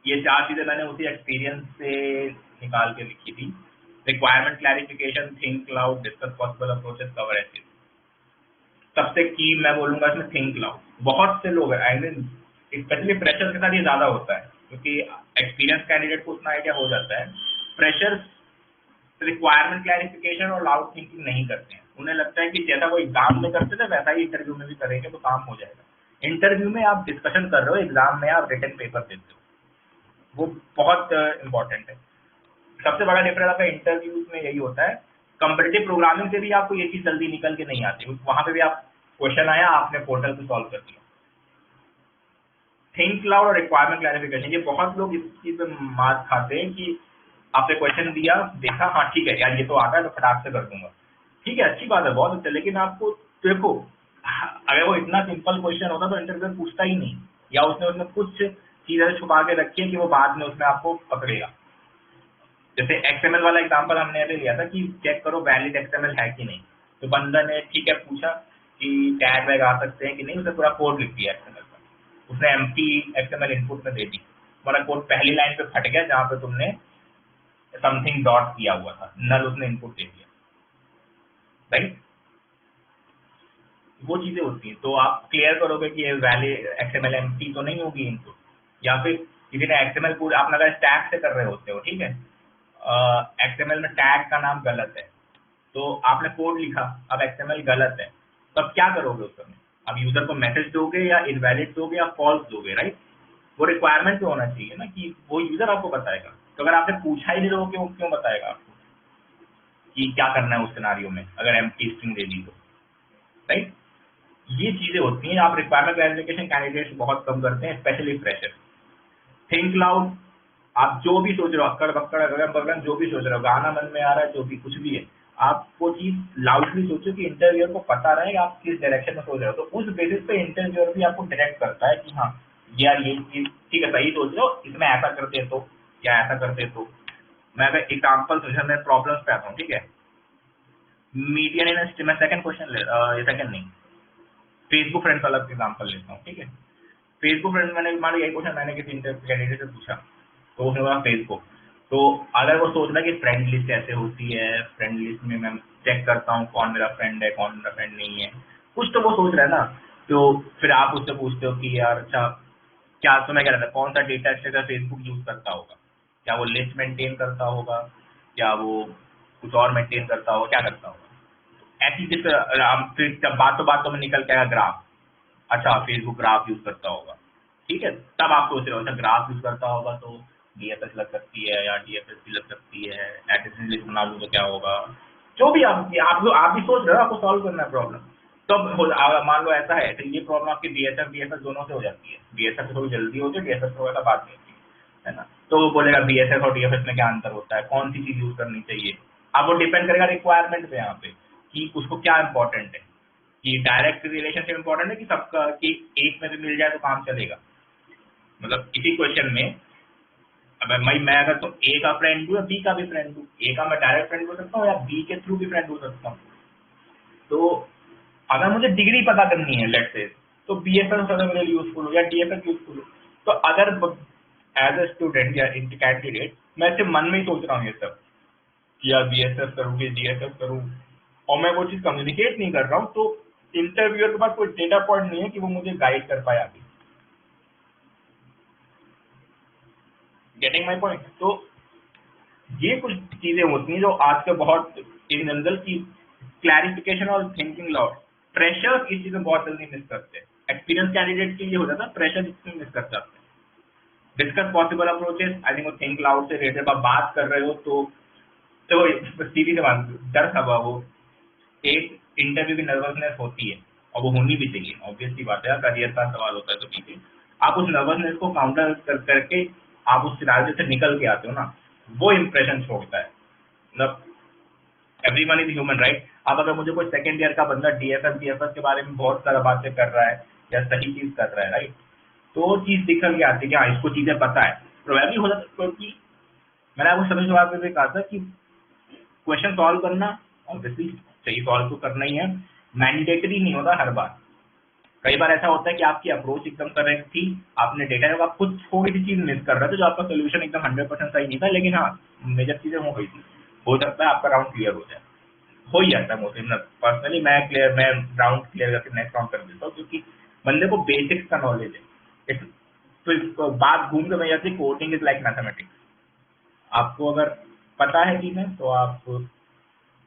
[SPEAKER 1] ये चार चीजें मैंने उसी एक्सपीरियंस से निकाल के लिखी थी। Requirement clarification, think cloud, discuss possible approaches, cover ethics. सबसे की मैं बोलूंगा इसमें थिंक क्लाउड। बहुत से लोग आई मीन स्पेशली फ्रेशर्स के साथ ये ज्यादा होता है क्योंकि एक्सपीरियंस कैंडिडेट को उतना आइडिया हो जाता है। फ्रेशर्स रिक्वायरमेंट क्लैरिफिकेशन और लाउड थिंकिंग नहीं करते हैं, उन्हें लगता है कि जैसा वो एग्जाम में करते थे वैसा ही इंटरव्यू में भी करेंगे तो काम हो जाएगा। इंटरव्यू में आप डिस्कशन कर रहे हो, एग्जाम में आप रिटन पेपर देते हो, वो बहुत इंपॉर्टेंट है। सबसे बड़ा डिफरेंस आपका इंटरव्यूज में यही होता है। कंपेटिटिव प्रोग्रामिंग से भी आपको ये चीज जल्दी निकल के नहीं आती, वहां पे भी आप क्वेश्चन आया आपने पोर्टल पे सॉल्व कर दिया। थिंक क्लाउड और रिक्वायरमेंट क्लैरिफिकेशन, ये बहुत लोग इस चीज पे मार खाते हैं कि आपने क्वेश्चन दिया, देखा हाँ ठीक है यार ये तो आता है तो फटाक से कर दूंगा, ठीक है अच्छी बात है बहुत अच्छा, लेकिन आपको देखो अगर वो इतना सिंपल क्वेश्चन होता तो इंटरव्यू पूछता ही नहीं, या उसने उसमें कुछ चीजें छुपा के रखी है कि वो बाद में उसमें आपको पकड़ेगा। जैसे एक्सएमएल वाला एग्जांपल हमने अभी लिया था कि चेक करो वैलिड एक्सएमएल है कि नहीं, तो बंदा ने ठीक है पूछा कि टैग वैग आ सकते हैं कि नहीं, उसने पूरा कोड लिख दिया एक्सएमएल का, उसने एम्प्टी एक्सएमएल इनपुट में दे दी, तुम्हारा कोड पहली लाइन पे फट गया जहां पे तुमने समथिंग डॉट किया हुआ था, नल उसने इनपुट दे दिया, राइट? वो चीजें होती हैं। तो आप क्लियर करोगे कि ये वैलिड एक्सएमएल एम्प्टी तो नहीं होगी इनपुट, या फिर किसी ने एक्सएमएल पूरा आप अगर स्टैक से कर रहे होते हो, ठीक है एक्सएमएल में टैग का नाम गलत है तो आपने कोड लिखा, अब एक्सएमएल गलत है, तो अब क्या करोगे उस समय? अब यूजर को मैसेज दोगे या इनवैलिड दोगे या फॉल्स दोगे, राइट? वो रिक्वायरमेंट पे होना चाहिए ना कि वो यूजर आपको बताएगा। तो अगर आपने पूछा ही नहीं तो वो क्यों बताएगा आपको कि क्या करना है उस सिनारियो में अगर एम्प्टी स्ट्रिंग दे दी तो, राइट? ये चीजें होती हैं। आप रिक्वायरमेंट क्लैरिफिकेशन कैंडिडेट्स बहुत कम करते हैं, स्पेशली फ्रेशर। थिंक क्लाउड, आप जो भी सोच रहे हो अक्कड़ बक्कड़ अगड़म बगड़म जो भी सोच रहे हो, गाना मन में आ रहा है जो भी कुछ भी है, आप वो चीज लाउडली सोचो कि इंटरव्यूअर को पता रहे कि आप किस डायरेक्शन में सोच रहे हो, तो उस बेसिस पे इंटरव्यूअर भी आपको डायरेक्ट करता है कि हाँ यार ये चीज ठीक है, सही सोच रहे हो, इसमें ऐसा करते तो या ऐसा करते तो। मैं अगर एग्जाम्पल सोचा, मैं प्रॉब्लम्स पे आता हूँ, ठीक है। मीडियन इन मैं सेकंड क्वेश्चन सेकंड नहीं, फेसबुक फ्रेंड्स वाला एग्जाम्पल लेता हूँ, ठीक है। फेसबुक फ्रेंड मैंने मान लो यही क्वेश्चन मैंने किसी इंटरव्यू कैंडिडेट से पूछा, तो उसने बोला फेसबुक। तो अगर वो सोच रहा है कि फ्रेंड लिस्ट कैसे होती है, फ्रेंड लिस्ट में मैं चेक करता हूँ कौन मेरा फ्रेंड है कौन मेरा फ्रेंड नहीं है, कुछ तो वो सोच रहा है ना। तो फिर आप उससे पूछते हो कि यार अच्छा क्या तुम्हें क्या लगता है कौन सा डेटा स्ट्रक्चर फेसबुक यूज करता होगा, क्या वो लिस्ट मेंटेन करता होगा, क्या वो कुछ और मेंटेन करता होगा, क्या करता होगा। ऐसी फिर जब बातों में निकल के आएगा ग्राफ, अच्छा फेसबुक ग्राफ यूज करता होगा, ठीक है। तब आप सोच रहे हो अच्छा ग्राफ यूज करता होगा तो डीएफएस लग सकती है या डीएफएस लग सकती है, एडिशन लिस्ट बना लूँ तो क्या होगा। जो भी आप भी सोच रहे हो, आपको सॉल्व करना है प्रॉब्लम। मान लो ऐसा है तो ये प्रॉब्लम आपकी बीएसएफ डीएफएस दोनों से हो जाती है, बीएसएफ थोड़ी जल्दी होती है, डीएफएस थोड़ा सा बाद में होती है ना। तो वो बोलेगा बीएसएफ और डीएफएस में क्या अंतर होता है, कौन सी चीज यूज करनी चाहिए। अब वो डिपेंड करेगा रिक्वायरमेंट पे यहाँ पे कि उसको क्या इंपॉर्टेंट है, कि डायरेक्ट रिलेशनशिप इंपॉर्टेंट है कि सबका कि एक में भी मिल जाए तो काम चलेगा। मतलब इसी क्वेश्चन में अब मैं अगर तो ए का फ्रेंड हूँ या बी का भी फ्रेंड हूँ, ए का मैं डायरेक्ट फ्रेंड हो सकता हूँ या बी के थ्रू भी फ्रेंड हो सकता हूँ। तो अगर मुझे डिग्री पता करनी है लेट से, तो बीएसएफ सबसे मेरे लिए यूजफुल हो या डीएफएस यूजफुल हो। तो अगर एज अ स्टूडेंट या कैंडिडेट मैं सिर्फ मन में ही सोच रहा हूँ ये सब कि यार बीएसएफ करूँ कि डीएफएस करूँ, और मैं वो चीज कम्युनिकेट नहीं कर रहा हूँ, तो इंटरव्यूअर के पास कोई डेटा पॉइंट नहीं है कि वो मुझे गाइड कर पाए आगे। Getting my point. तो ये कुछ चीजें होती हैं जो आज के बहुत इन जनरल की क्लैरिफिकेशन और थिंकिंग लॉट प्रेशर इस चीजें बहुत जल्दी मिस करते हैं। एक्सपीरियंस कैंडिडेट के लिए हो जाता है, प्रेशर इसमें मिस कर जाते हैं। Discuss possible approaches, I think वो थिंक लाउड से रिलेटेड आप बात कर रहे हो तो सीधी से बात डर था वो एक इंटरव्यू की नर्वसनेस होती है, और वो होनी भी चाहिए, ऑब्वियसली बात है, करियर का सवाल होता है तो ठीक है। आप उस नर्वसनेस को काउंटर करके आप उस सिनारियो से निकल के आते हो ना, वो इंप्रेशन छोड़ता है। मतलब एवरीवन इज ह्यूमन राइट। अब अगर मुझे कोई सेकंड ईयर का बंदा डीएफएस के बारे में बहुत सारा बातें कर रहा है या सही चीज कर रहा है राइट, तो वो चीज निकल के आती है कि हाँ इसको चीजें पता है। प्रोबेबली हो जाता है क्योंकि मैंने आपको सभी सवाल पे भी कहा था कि क्वेश्चन सॉल्व करना ऑब्वियसली सही सॉल्व तो करना ही है, मैंडेटरी नहीं होता हर बार। कई बार ऐसा होता है कि आपकी अप्रोच एकदम करेक्ट थी, आपने डेटा जब आप कुछ थोड़ी सी चीज मिस कर रहे थे जो आपका सोल्यूशन एकदम 100% सही नहीं था, लेकिन हाँ मेजर चीजें हो गई थी। हो सकता है आपका राउंड क्लियर हो जाए, हो ही जाता है मोस्टली। पर्सनली मैं राउंड क्लियर करके नेक्स्ट राउंड कर देता हूँ, क्योंकि बंदे को बेसिक्स का नॉलेज है। तो बात घूम के मैं जाती, कोडिंग इज लाइक मैथमेटिक्स। आपको अगर पता है चीजें तो आप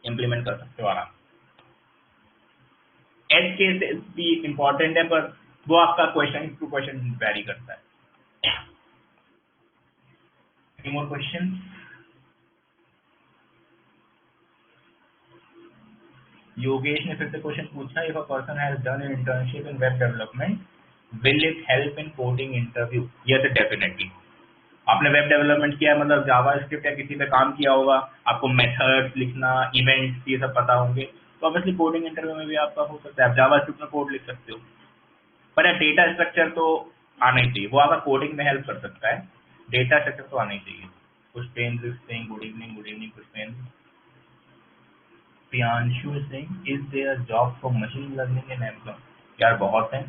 [SPEAKER 1] इम्प्लीमेंट कर सकते हो आराम। एज केस भी इम्पोर्टेंट है, पर वो आपका क्वेश्चन टू क्वेश्चन वेरी करता है। Any more question? योगेश ने फिर से क्वेश्चन पूछा, if a person has done an internship in web development will it help in coding interview? Yes definitely. आपने वेब डेवलपमेंट किया है, मतलब जावा स्क्रिप्ट या किसी पे काम किया होगा, आपको मेथड्स लिखना, इवेंट्स ये सब पता होंगे, तो ऑब्वियसली कोडिंग इंटरव्यू में भी आपका हो सकता है, आप जावा स्क्रिप्ट में कोड लिख सकते हो। पर यार डेटा स्ट्रक्चर तो आना ही चाहिए, वो आपका कोडिंग में हेल्प कर सकता है, डेटा स्ट्रक्चर तो आना ही चाहिए। कुछ friends is saying good evening कुछ friends. Priyanshu is saying is there job for machine learning in Amazon? यार बहुत है,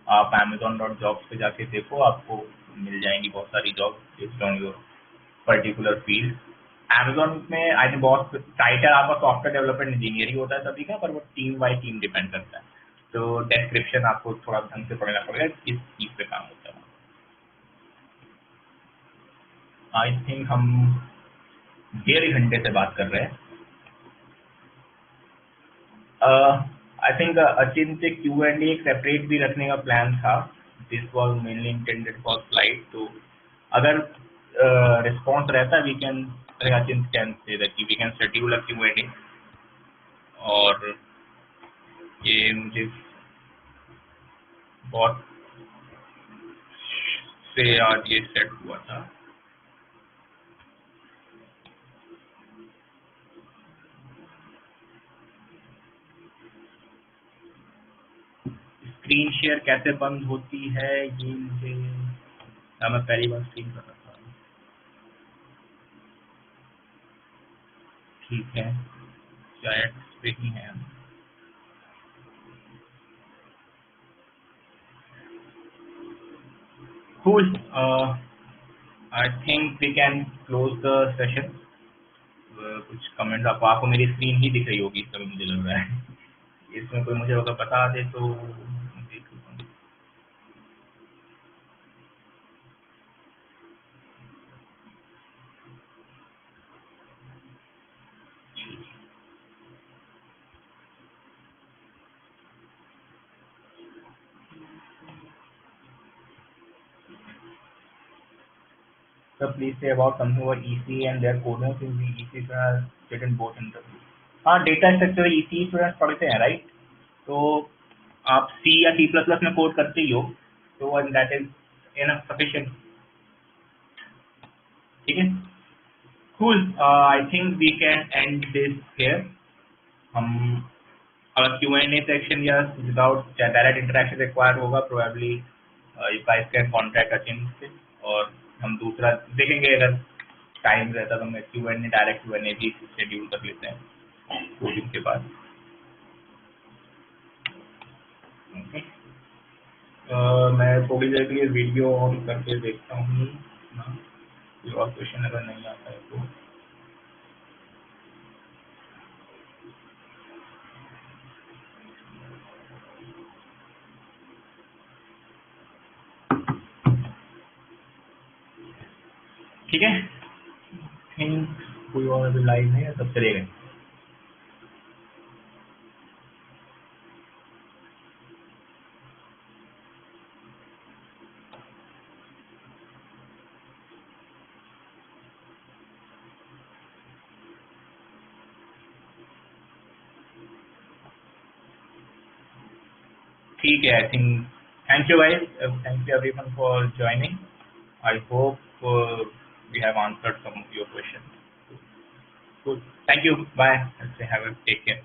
[SPEAKER 1] आप amazon.jobs पे जाके देखो, आपको मिल जाएंगी बहुत सारी job based on your particular field. Amazon में आई थिंक बहुत टाइटल आपका सॉफ्टवेयर डेवलपमेंट इंजीनियर ही होता है सभी का, पर वो टीम बाई टीम डिपेंड करता है। तो डिस्क्रिप्शन आपको थोड़ा ढंग से पढ़ना पड़ेगा किस चीज पे काम होता है। आई थिंक हम 1.5 घंटे से बात कर रहे हैं। I think Achintya Q and एक सेपरेट भी रखने का प्लान था, this was mainly intended for slide. तो अगर रिस्पॉन्स रहता है we can, Achint can say that we can schedule a Q and A. और ये मुझे बहुत से आज ये सेट हुआ था। स्क्रीन शेयर कैसे बंद होती है ये मुझे मैं पहली बार स्क्रीन कर रहा था। ठीक है, शायद पे ही है। Cool. I think we can close the session. कुछ कमेंट आपको मेरी स्क्रीन ही दिख रही होगी इस समय मुझे लग रहा है। इसमें कोई मुझे अगर बता दे तो देख लूँगा। So please say about something about EC and their coding since the EC students sit in both interviews. हाँ, डेटा स्ट्रक्चर EC स्टूडेंट्स पढ़ते हैं राइट। तो आप C या C++ में कोड करते ही हो, तो दैट इज इनफ सफिशिएंट। ठीक है, cool. I think we can end this here. हम अगर Q&A सेक्शन या विदाउट डायरेक्ट इंटरेक्शन रिक्वायर्ड होगा probably you guys can contact Achin से, और हम दूसरा देखेंगे अगर टाइम रहता तो मैं Q&A डायरेक्ट Q&A भी शेड्यूल कर लेते हैं कोडिंग के बाद। ओके, मैं थोड़ी देर के लिए वीडियो ऑन करके देखता हूँ ना, कोई और क्वेश्चन अगर नहीं आता है तो। ठीक है, थिंक कोई और अभी लाइव नहीं है, सब चले गए। ठीक है, I think thank you guys, thank you everyone for joining. I hope we have answered some of your questions. Good. Thank you. Bye. Have a take care.